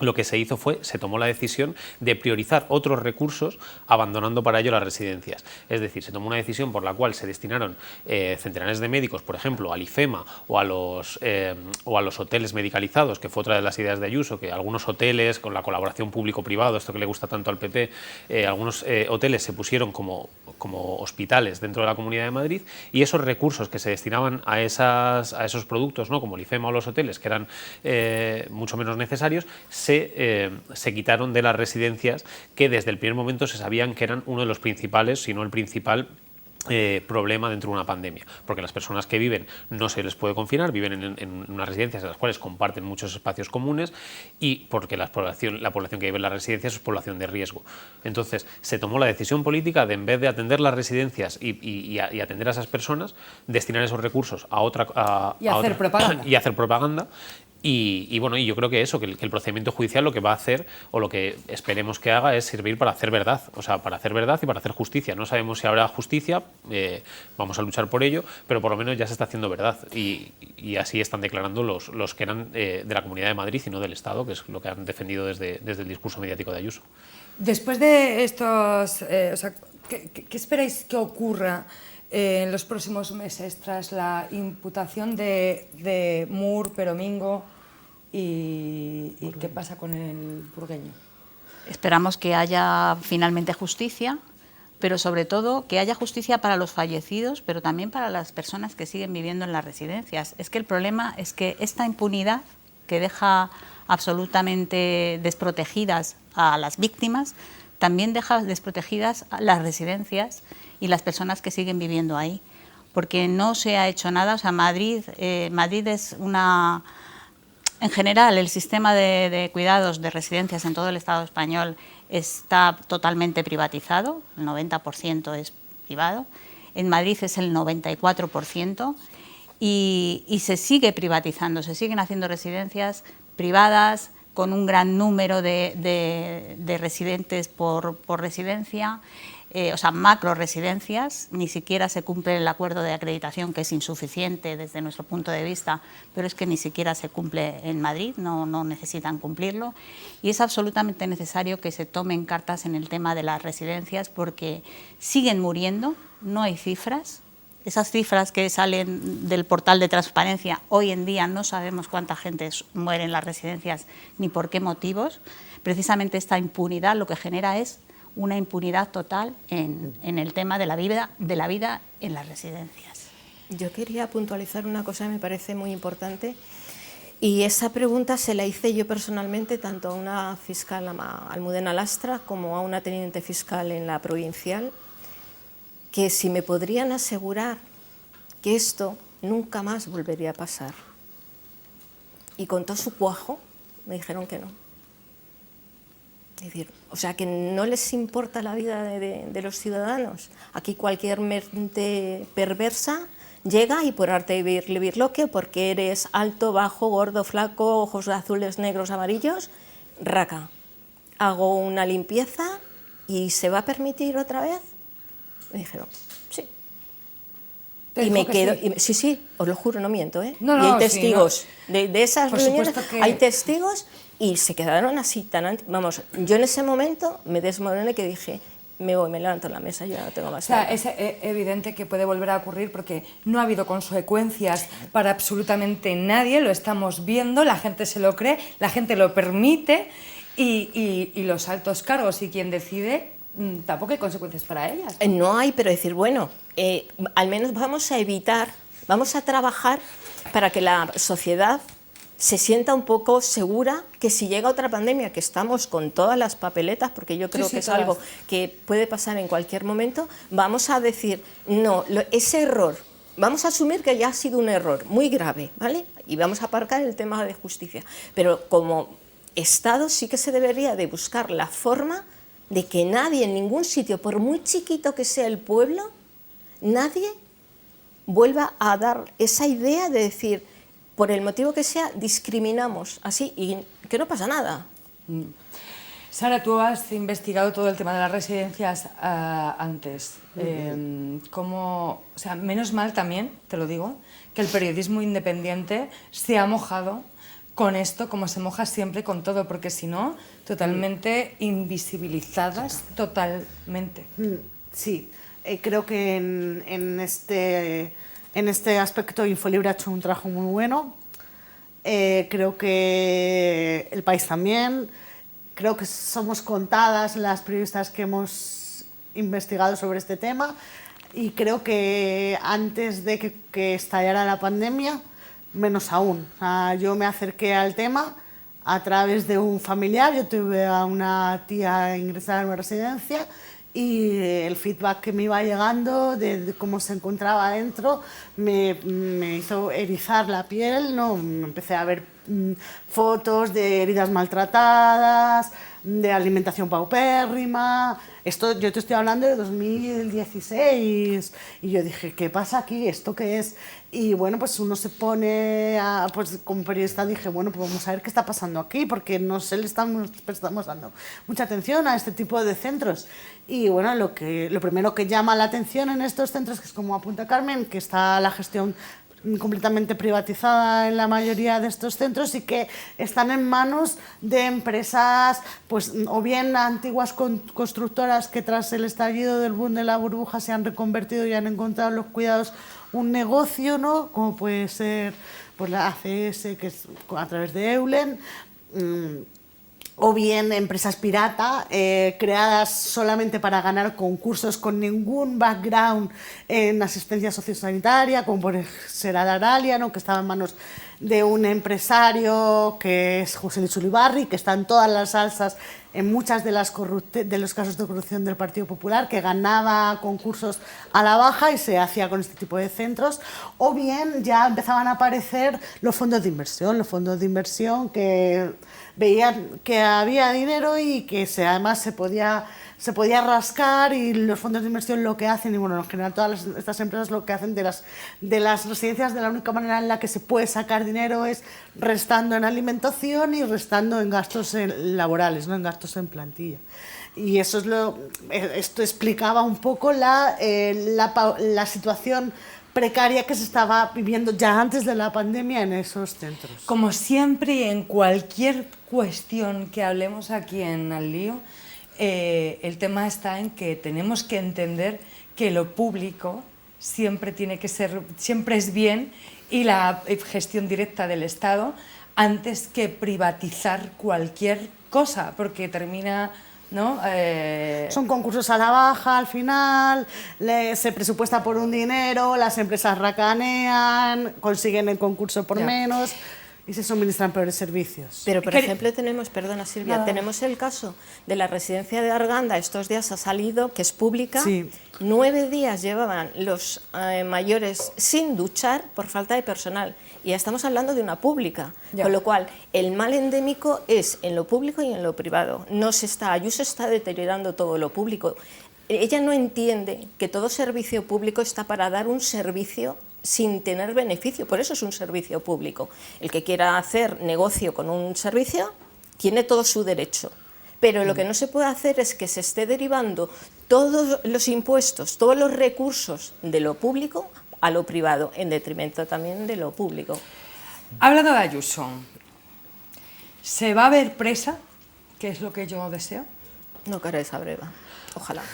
lo que se hizo fue, se tomó la decisión de priorizar otros recursos, abandonando para ello las residencias. Es decir, se tomó una decisión por la cual se destinaron centenares de médicos, por ejemplo, al IFEMA o a los hoteles medicalizados, que fue otra de las ideas de Ayuso, que algunos hoteles, con la colaboración público-privado, esto que le gusta tanto al PP, algunos hoteles se pusieron como hospitales dentro de la Comunidad de Madrid, y esos recursos que se destinaban a esos productos, ¿no?, como el IFEMA o los hoteles, que eran mucho menos necesarios, se quitaron de las residencias, que desde el primer momento se sabían que eran uno de los principales, si no el principal, problema dentro de una pandemia, porque las personas que viven no se les puede confinar, viven en unas residencias en las cuales comparten muchos espacios comunes, y porque la población que vive en las residencias es población de riesgo. Entonces se tomó la decisión política de, en vez de atender las residencias y atender a esas personas, destinar esos recursos a hacer propaganda. Y bueno, y yo creo que eso, que el procedimiento judicial lo que va a hacer, o lo que esperemos que haga, es servir para hacer verdad, o sea, para hacer verdad y para hacer justicia. No sabemos si habrá justicia, vamos a luchar por ello, pero por lo menos ya se está haciendo verdad, y así están declarando los que eran de la Comunidad de Madrid y no del Estado, que es lo que han defendido desde el discurso mediático de Ayuso. Después de estos, ¿qué esperáis que ocurra en los próximos meses tras la imputación de Mur, Peromingo y qué pasa con el burgueño? Esperamos que haya finalmente justicia, pero sobre todo que haya justicia para los fallecidos, pero también para las personas que siguen viviendo en las residencias. Es que el problema es que esta impunidad, que deja absolutamente desprotegidas a las víctimas, también deja desprotegidas a las residencias y las personas que siguen viviendo ahí, porque no se ha hecho nada. O sea, Madrid es una... En general, el sistema de cuidados de residencias en todo el Estado español está totalmente privatizado, el 90% es privado, en Madrid es el 94%, y se sigue privatizando, se siguen haciendo residencias privadas con un gran número de residentes por residencia, o sea, macro residencias. Ni siquiera se cumple el acuerdo de acreditación, que es insuficiente desde nuestro punto de vista, pero es que ni siquiera se cumple en Madrid, no necesitan cumplirlo, y es absolutamente necesario que se tomen cartas en el tema de las residencias, porque siguen muriendo, no hay cifras. Esas cifras que salen del portal de transparencia, hoy en día no sabemos cuánta gente muere en las residencias ni por qué motivos. Precisamente esta impunidad lo que genera es una impunidad total en el tema de la vida en las residencias. Yo quería puntualizar una cosa que me parece muy importante, y esa pregunta se la hice yo personalmente tanto a una fiscal, a Almudena Lastra, como a una teniente fiscal en la provincial, que si me podrían asegurar que esto nunca más volvería a pasar. Y con todo su cuajo me dijeron que no. Es decir, o sea, que no les importa la vida de los ciudadanos. Aquí cualquier mente perversa llega y por arte de birloque, porque eres alto, bajo, gordo, flaco, ojos azules, negros, amarillos, raca. Hago una limpieza y ¿se va a permitir otra vez? Me dijeron, sí. Y me quedo, sí, os lo juro, no miento, ¿eh? No, y hay testigos sí, no. de esas Por reuniones, que... hay testigos, y se quedaron así, vamos, yo en ese momento me desmoroné, que dije, me voy, me levanto en la mesa, yo ya no tengo más. O sea, es evidente que puede volver a ocurrir, porque no ha habido consecuencias para absolutamente nadie, lo estamos viendo, la gente se lo cree, la gente lo permite, y los altos cargos y quien decide, tampoco hay consecuencias para ellas. No hay, pero decir, bueno, al menos vamos a evitar, vamos a trabajar para que la sociedad se sienta un poco segura que si llega otra pandemia, que estamos con todas las papeletas, porque yo creo que es algo que puede pasar en cualquier momento, vamos a decir, no, ese error, vamos a asumir que ya ha sido un error muy grave, ¿vale? Y vamos a aparcar el tema de justicia. Pero como Estado sí que se debería de buscar la forma de que nadie en ningún sitio, por muy chiquito que sea el pueblo, nadie vuelva a dar esa idea de decir, por el motivo que sea, discriminamos así y que no pasa nada. Sara, tú has investigado todo el tema de las residencias antes. O sea, menos mal también, te lo digo, que el periodismo independiente se ha mojado con esto, como se moja siempre con todo, porque si no, totalmente invisibilizadas, totalmente. Sí, creo que en este aspecto Infolibre ha hecho un trabajo muy bueno. Creo que El País también. Creo que somos contadas las periodistas que hemos investigado sobre este tema y creo que antes de que estallara la pandemia, menos aún. O sea, yo me acerqué al tema a través de un familiar. Yo tuve a una tía ingresada en una residencia y el feedback que me iba llegando de cómo se encontraba adentro me hizo erizar la piel, ¿no? Empecé a ver fotos de heridas maltratadas, de alimentación paupérrima. Esto yo te estoy hablando de 2016 y yo dije, ¿qué pasa aquí? ¿Esto qué es? Y bueno, pues uno se pone, pues como periodista dije, bueno, pues vamos a ver qué está pasando aquí, porque no sé, le estamos dando mucha atención a este tipo de centros. Y bueno, lo primero que llama la atención en estos centros, que es como apunta Carmen, que está la gestión completamente privatizada en la mayoría de estos centros y que están en manos de empresas, pues o bien antiguas constructoras que tras el estallido del boom de la burbuja se han reconvertido y han encontrado en los cuidados un negocio, ¿no? Como puede ser pues la ACS, que es a través de Eulen, o bien empresas pirata creadas solamente para ganar concursos con ningún background en asistencia sociosanitaria, como por ser Aralia, ¿no? Que estaba en manos de un empresario que es José Luis Ulibarri, que está en todas las salsas en muchas de los casos de corrupción del Partido Popular, que ganaba concursos a la baja y se hacía con este tipo de centros, o bien ya empezaban a aparecer los fondos de inversión que veían que había dinero y que además se podía rascar, y los fondos de inversión lo que hacen, y bueno, en general todas estas empresas lo que hacen de las residencias, de la única manera en la que se puede sacar dinero es restando en alimentación y restando en gastos laborales, ¿no? En gastos en plantilla. Y eso esto explicaba un poco la situación precaria que se estaba viviendo ya antes de la pandemia en esos centros. Como siempre y en cualquier cuestión que hablemos aquí en Al Lío, el tema está en que tenemos que entender que lo público siempre es bien, y la gestión directa del Estado antes que privatizar cualquier cosa, porque termina, ¿no? Son concursos a la baja al final, se presupuesta por un dinero, las empresas racanean, consiguen el concurso por menos y se suministran peores servicios. Pero, por ejemplo, perdona Silvia, tenemos el caso de la residencia de Arganda. Estos días ha salido, que es pública, 9 días llevaban los mayores sin duchar por falta de personal. Y ya estamos hablando de una pública, con lo cual el mal endémico es en lo público y en lo privado. Ayuso está deteriorando todo lo público. Ella no entiende que todo servicio público está para dar un servicio sin tener beneficio, por eso es un servicio público. El que quiera hacer negocio con un servicio tiene todo su derecho, pero lo que no se puede hacer es que se esté derivando todos los impuestos, todos los recursos de lo público a lo privado, en detrimento también de lo público. Hablando de Ayuso, ¿se va a ver presa? ¿Qué es lo que yo deseo? No cara esa breva, ojalá.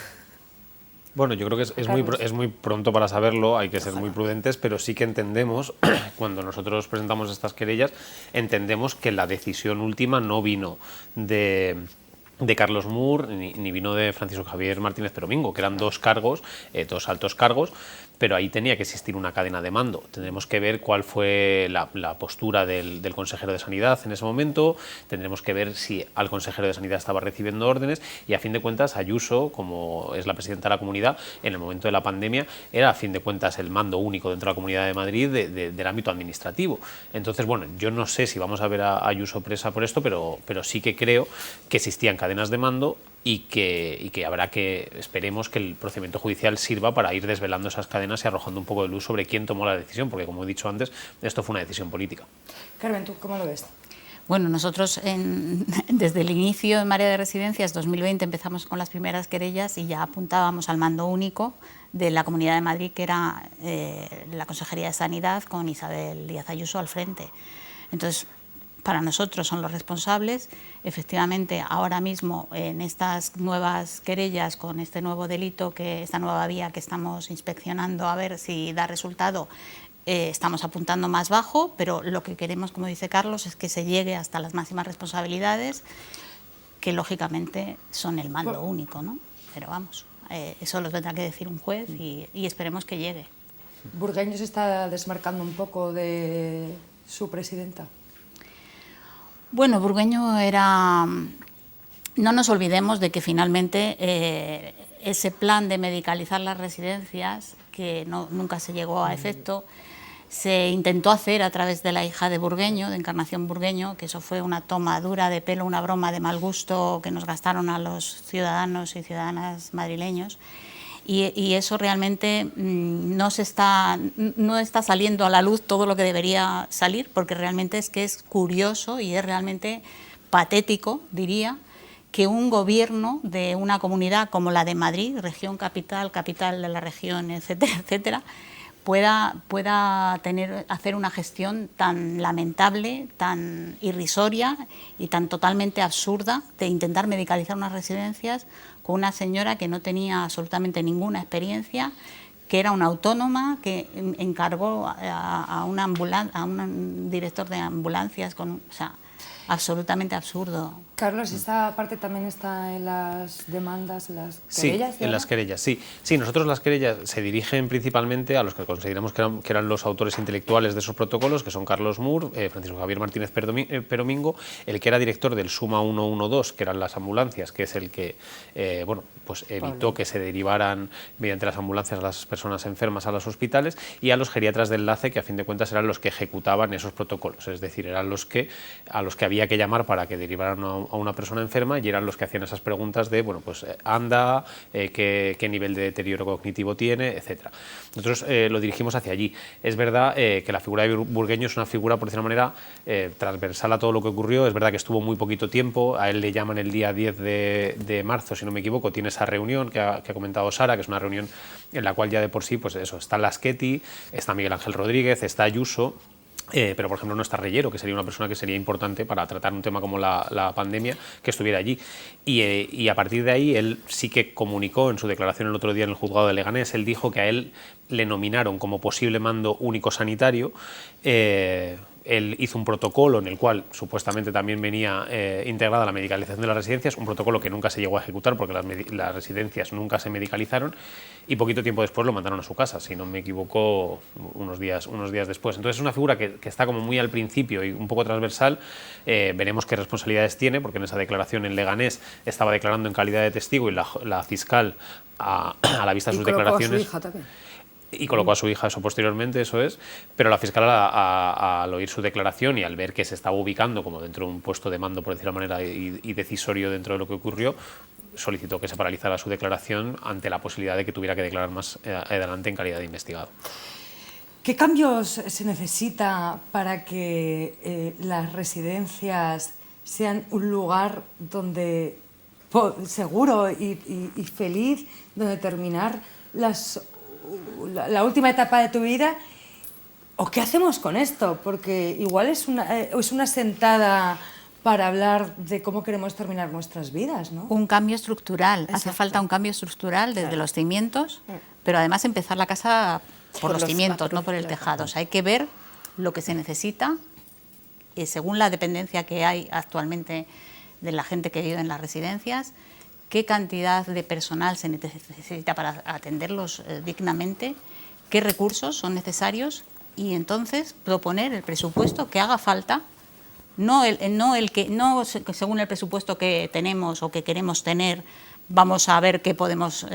Bueno, yo creo que es muy pronto para saberlo, hay que ser muy prudentes, pero sí que entendemos, cuando nosotros presentamos estas querellas, entendemos que la decisión última no vino de Carlos Mur ni vino de Francisco Javier Martínez Peromingo, que eran dos altos cargos, pero ahí tenía que existir una cadena de mando. Tendremos que ver cuál fue la postura del consejero de Sanidad en ese momento, tendremos que ver si al consejero de Sanidad estaba recibiendo órdenes, y a fin de cuentas Ayuso, como es la presidenta de la comunidad, en el momento de la pandemia era a fin de cuentas el mando único dentro de la Comunidad de Madrid del ámbito administrativo. Entonces, bueno, yo no sé si vamos a ver a Ayuso presa por esto, pero sí que creo que existían cadenas de mando y que habrá que, esperemos que el procedimiento judicial sirva para ir desvelando esas cadenas y arrojando un poco de luz sobre quién tomó la decisión, porque como he dicho antes, esto fue una decisión política. Carmen, ¿tú cómo lo ves? Bueno, nosotros desde el inicio en Marea de Residencias 2020 empezamos con las primeras querellas y ya apuntábamos al mando único de la Comunidad de Madrid, que era la Consejería de Sanidad con Isabel Díaz Ayuso al frente. Entonces, para nosotros son los responsables. Efectivamente, ahora mismo en estas nuevas querellas, con este nuevo delito, esta nueva vía que estamos inspeccionando a ver si da resultado, estamos apuntando más bajo, pero lo que queremos, como dice Carlos, es que se llegue hasta las máximas responsabilidades, que lógicamente son el mando único, ¿no? Pero vamos, eso los tendrá que decir un juez y esperemos que llegue. ¿Burgueño se está desmarcando un poco de su presidenta? Bueno, Burgueño era... No nos olvidemos de que finalmente ese plan de medicalizar las residencias, que nunca se llegó a efecto, se intentó hacer a través de la hija de Burgueño, de Encarnación Burgueño, que eso fue una tomadura de pelo, una broma de mal gusto que nos gastaron a los ciudadanos y ciudadanas madrileños. Y eso realmente no está saliendo a la luz todo lo que debería salir, porque realmente es que es curioso y es realmente patético, diría, que un gobierno de una comunidad como la de Madrid, región capital, capital de la región, etcétera, etcétera, pueda hacer una gestión tan lamentable, tan irrisoria y tan totalmente absurda de intentar medicalizar unas residencias con una señora que no tenía absolutamente ninguna experiencia, que era una autónoma, que encargó a un director de ambulancias, o sea, absolutamente absurdo. Carlos, ¿esta parte también está en las demandas, en las querellas? Sí, en las querellas, sí. Sí, nosotros las querellas se dirigen principalmente a los que consideramos que eran los autores intelectuales de esos protocolos, que son Carlos Mur, Francisco Javier Martínez Peromingo, el que era director del Suma 112, que eran las ambulancias, que es el que pues evitó que se derivaran mediante las ambulancias a las personas enfermas a los hospitales, y a los geriatras de enlace, que a fin de cuentas eran los que ejecutaban esos protocolos, es decir, eran a los que había que llamar para que derivaran a una persona enferma, y eran los que hacían esas preguntas de, bueno, pues anda, qué nivel de deterioro cognitivo tiene, etcétera. Nosotros lo dirigimos hacia allí. Es verdad que la figura de Burgueño es una figura, por decir de una manera, transversal a todo lo que ocurrió. Es verdad que estuvo muy poquito tiempo, a él le llaman el día 10 de marzo, si no me equivoco, tiene esa reunión que ha comentado Sara, que es una reunión en la cual ya de por sí, pues eso, está Lasqueti, está Miguel Ángel Rodríguez, está Ayuso, pero por ejemplo no está Reyero, que sería una persona que sería importante para tratar un tema como la pandemia, que estuviera allí. Y a partir de ahí él sí que comunicó en su declaración el otro día en el juzgado de Leganés, él dijo que a él le nominaron como posible mando único sanitario. Él hizo un protocolo en el cual supuestamente también venía integrada la medicalización de las residencias, un protocolo que nunca se llegó a ejecutar porque las residencias nunca se medicalizaron, y poquito tiempo después lo mandaron a su casa, si no me equivoco, unos días después. Entonces es una figura que está como muy al principio y un poco transversal. Veremos qué responsabilidades tiene, porque en esa declaración en Leganés estaba declarando en calidad de testigo, y la fiscal a la vista de sus declaraciones... Y colocó a su hija también. Y colocó a su hija eso posteriormente, eso es, pero la fiscal al oír su declaración y al ver que se estaba ubicando como dentro de un puesto de mando, por decirlo de manera, y decisorio dentro de lo que ocurrió, solicitó que se paralizara su declaración ante la posibilidad de que tuviera que declarar más adelante en calidad de investigado. ¿Qué cambios se necesita para que las residencias sean un lugar donde seguro y feliz, donde terminar la última etapa de tu vida? ¿O qué hacemos con esto? Porque igual es una sentada para hablar de cómo queremos terminar nuestras vidas, ¿no? Un cambio estructural. Exacto. Hace falta un cambio estructural desde los cimientos, pero además empezar la casa por los cimientos, no por el tejado. O sea, hay que ver lo que se necesita según la dependencia que hay actualmente de la gente que vive en las residencias, qué cantidad de personal se necesita para atenderlos dignamente, qué recursos son necesarios, y entonces proponer el presupuesto que haga falta, no según el presupuesto que tenemos o que queremos tener, vamos a ver qué podemos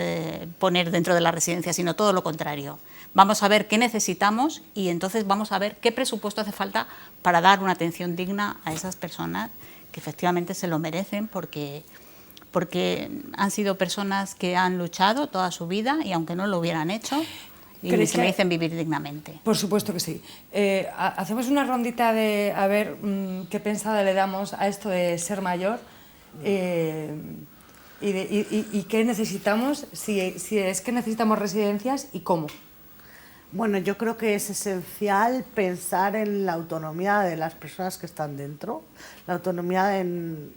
poner dentro de la residencia, sino todo lo contrario. Vamos a ver qué necesitamos y entonces vamos a ver qué presupuesto hace falta para dar una atención digna a esas personas que efectivamente se lo merecen, porque han sido personas que han luchado toda su vida y aunque no lo hubieran hecho, y se merecen vivir dignamente. Por supuesto que sí. Hacemos una rondita de a ver qué pensada le damos a esto de ser mayor y qué necesitamos, si es que necesitamos residencias y cómo. Bueno, yo creo que es esencial pensar en la autonomía de las personas que están dentro, la autonomía en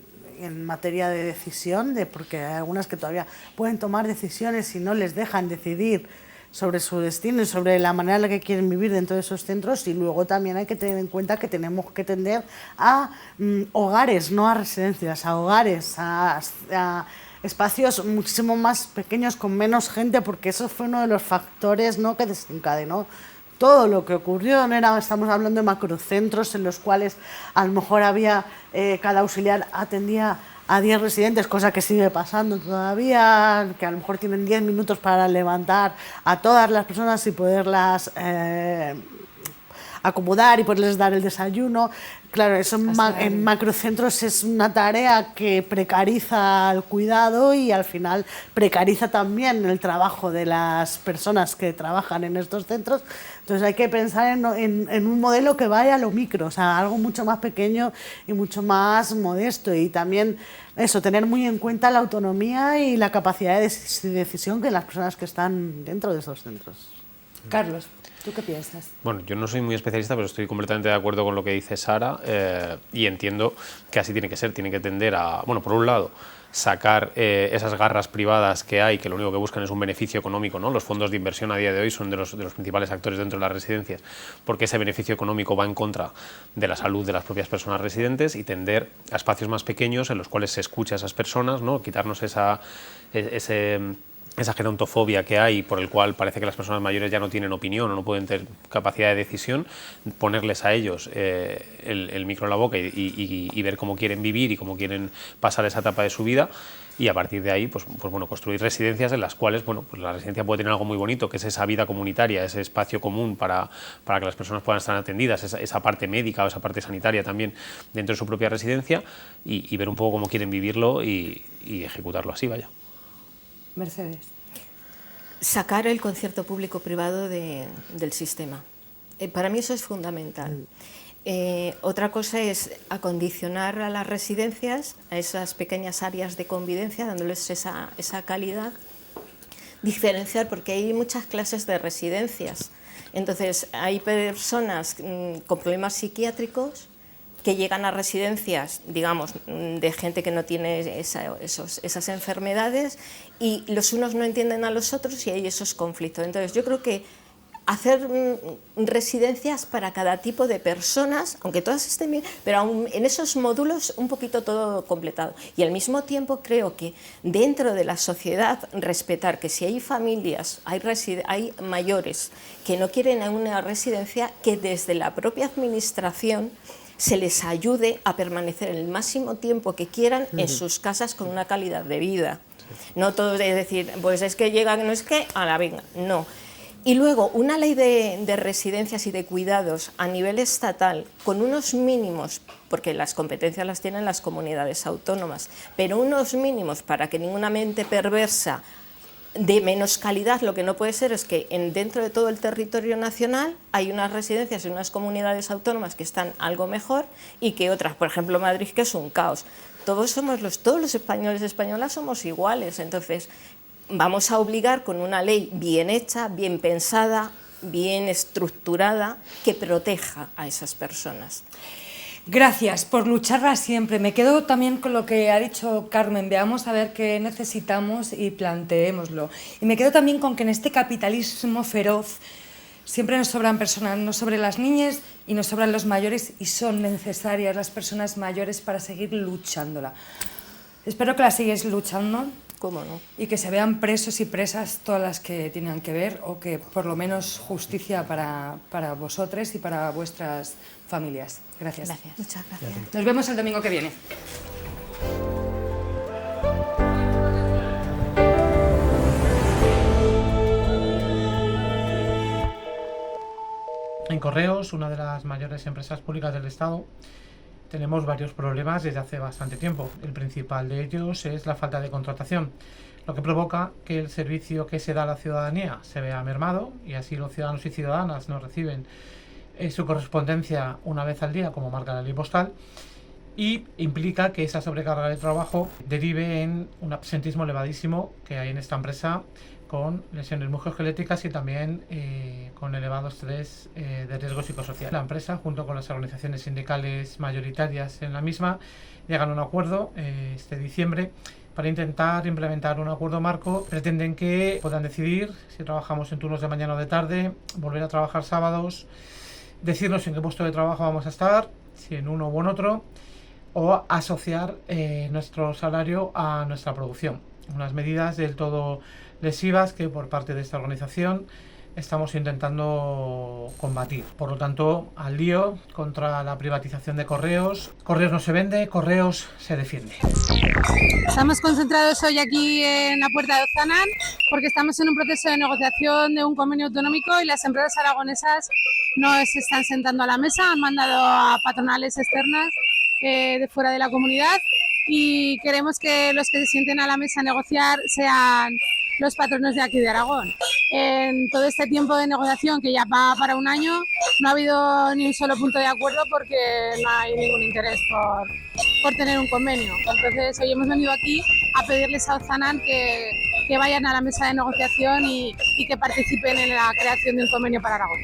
materia de decisión, porque hay algunas que todavía pueden tomar decisiones y no les dejan decidir sobre su destino y sobre la manera en la que quieren vivir dentro de esos centros, y luego también hay que tener en cuenta que tenemos que tender a hogares, no a residencias, a hogares, a espacios muchísimo más pequeños, con menos gente, porque eso fue uno de los factores, ¿no?, que desencadenó todo lo que ocurrió. Estamos hablando de macrocentros en los cuales a lo mejor había, cada auxiliar atendía a 10 residentes, cosa que sigue pasando todavía, que a lo mejor tienen 10 minutos para levantar a todas las personas y poderlas acomodar y poderles dar el desayuno. Claro, eso en macrocentros es una tarea que precariza el cuidado y al final precariza también el trabajo de las personas que trabajan en estos centros. Entonces hay que pensar en un modelo que vaya a lo micro, o sea, algo mucho más pequeño y mucho más modesto, y también eso, tener muy en cuenta la autonomía y la capacidad de decisión que las personas que están dentro de esos centros. Carlos, ¿tú qué piensas? Bueno, yo no soy muy especialista, pero estoy completamente de acuerdo con lo que dice Sara, y entiendo que así tiene que ser, tiene que tender a, bueno, por un lado, sacar esas garras privadas que hay, que lo único que buscan es un beneficio económico, ¿no? Los fondos de inversión a día de hoy son de los principales actores dentro de las residencias, porque ese beneficio económico va en contra de la salud de las propias personas residentes, y tender a espacios más pequeños en los cuales se escucha a esas personas, ¿no? Quitarnos esa gerontofobia que hay, por el cual parece que las personas mayores ya no tienen opinión o no pueden tener capacidad de decisión, ponerles a ellos el micro en la boca y ver cómo quieren vivir y cómo quieren pasar esa etapa de su vida, y a partir de ahí pues bueno, construir residencias en las cuales, bueno, pues la residencia puede tener algo muy bonito, que es esa vida comunitaria, ese espacio común para que las personas puedan estar atendidas, esa parte médica o esa parte sanitaria también dentro de su propia residencia, y ver un poco cómo quieren vivirlo y ejecutarlo así, vaya. Mercedes. Sacar el concierto público-privado del sistema. Para mí eso es fundamental. Otra cosa es acondicionar a las residencias a esas pequeñas áreas de convivencia, dándoles esa calidad. Diferenciar, porque hay muchas clases de residencias. Entonces, hay personas con problemas psiquiátricos que llegan a residencias, digamos, de gente que no tiene esas enfermedades, y los unos no entienden a los otros y hay esos conflictos. Entonces yo creo que hacer residencias para cada tipo de personas, aunque todas estén bien, pero aún en esos módulos un poquito todo completado. Y al mismo tiempo creo que dentro de la sociedad respetar que si hay familias, hay mayores que no quieren una residencia, que desde la propia administración se les ayude a permanecer el máximo tiempo que quieran en sus casas con una calidad de vida. No todo es decir, pues es que llegan, no es que, a la venga, no. Y luego, una ley de residencias y de cuidados a nivel estatal, con unos mínimos, porque las competencias las tienen las comunidades autónomas, pero unos mínimos para que ninguna mente perversa de menos calidad. Lo que no puede ser es que dentro de todo el territorio nacional hay unas residencias y unas comunidades autónomas que están algo mejor y que otras, por ejemplo Madrid, que es un caos. Todos los españoles y españolas somos iguales, entonces vamos a obligar con una ley bien hecha, bien pensada, bien estructurada, que proteja a esas personas. Gracias por lucharla siempre. Me quedo también con lo que ha dicho Carmen. Veamos a ver qué necesitamos y planteémoslo. Y me quedo también con que en este capitalismo feroz siempre nos sobran personas, nos sobran las niñas y nos sobran los mayores, y son necesarias las personas mayores para seguir luchándola. Espero que la sigáis luchando. ¿Cómo no? Y que se vean presos y presas todas las que tengan que ver, o que por lo menos justicia para vosotros y para vuestras familias. Gracias. Gracias. Muchas gracias. Nos vemos el domingo que viene. En Correos, una de las mayores empresas públicas del Estado, tenemos varios problemas desde hace bastante tiempo. El principal de ellos es la falta de contratación, lo que provoca que el servicio que se da a la ciudadanía se vea mermado, y así los ciudadanos y ciudadanas no reciben su correspondencia una vez al día, como marca la ley postal, y implica que esa sobrecarga de trabajo derive en un absentismo elevadísimo que hay en esta empresa, con lesiones musculoesqueléticas y también con elevado estrés de riesgo psicosocial. La empresa, junto con las organizaciones sindicales mayoritarias en la misma, llegan a un acuerdo este diciembre para intentar implementar un acuerdo marco. Pretenden que puedan decidir si trabajamos en turnos de mañana o de tarde, volver a trabajar sábados, decirnos en qué puesto de trabajo vamos a estar, si en uno o en otro, o asociar nuestro salario a nuestra producción. Unas medidas del todo lesivas que por parte de esta organización estamos intentando combatir. Por lo tanto, al lío contra la privatización de Correos. Correos no se vende, Correos se defiende. Estamos concentrados hoy aquí en la puerta de Ozanan porque estamos en un proceso de negociación de un convenio autonómico y las empresas aragonesas no se están sentando a la mesa, han mandado a patronales externas de fuera de la comunidad y queremos que los que se sienten a la mesa a negociar sean los patronos de aquí de Aragón. En todo este tiempo de negociación, que ya va para un año, no ha habido ni un solo punto de acuerdo porque no hay ningún interés por tener un convenio. Entonces hoy hemos venido aquí a pedirles a Ozanan que vayan a la mesa de negociación y que participen en la creación de un convenio para Aragón.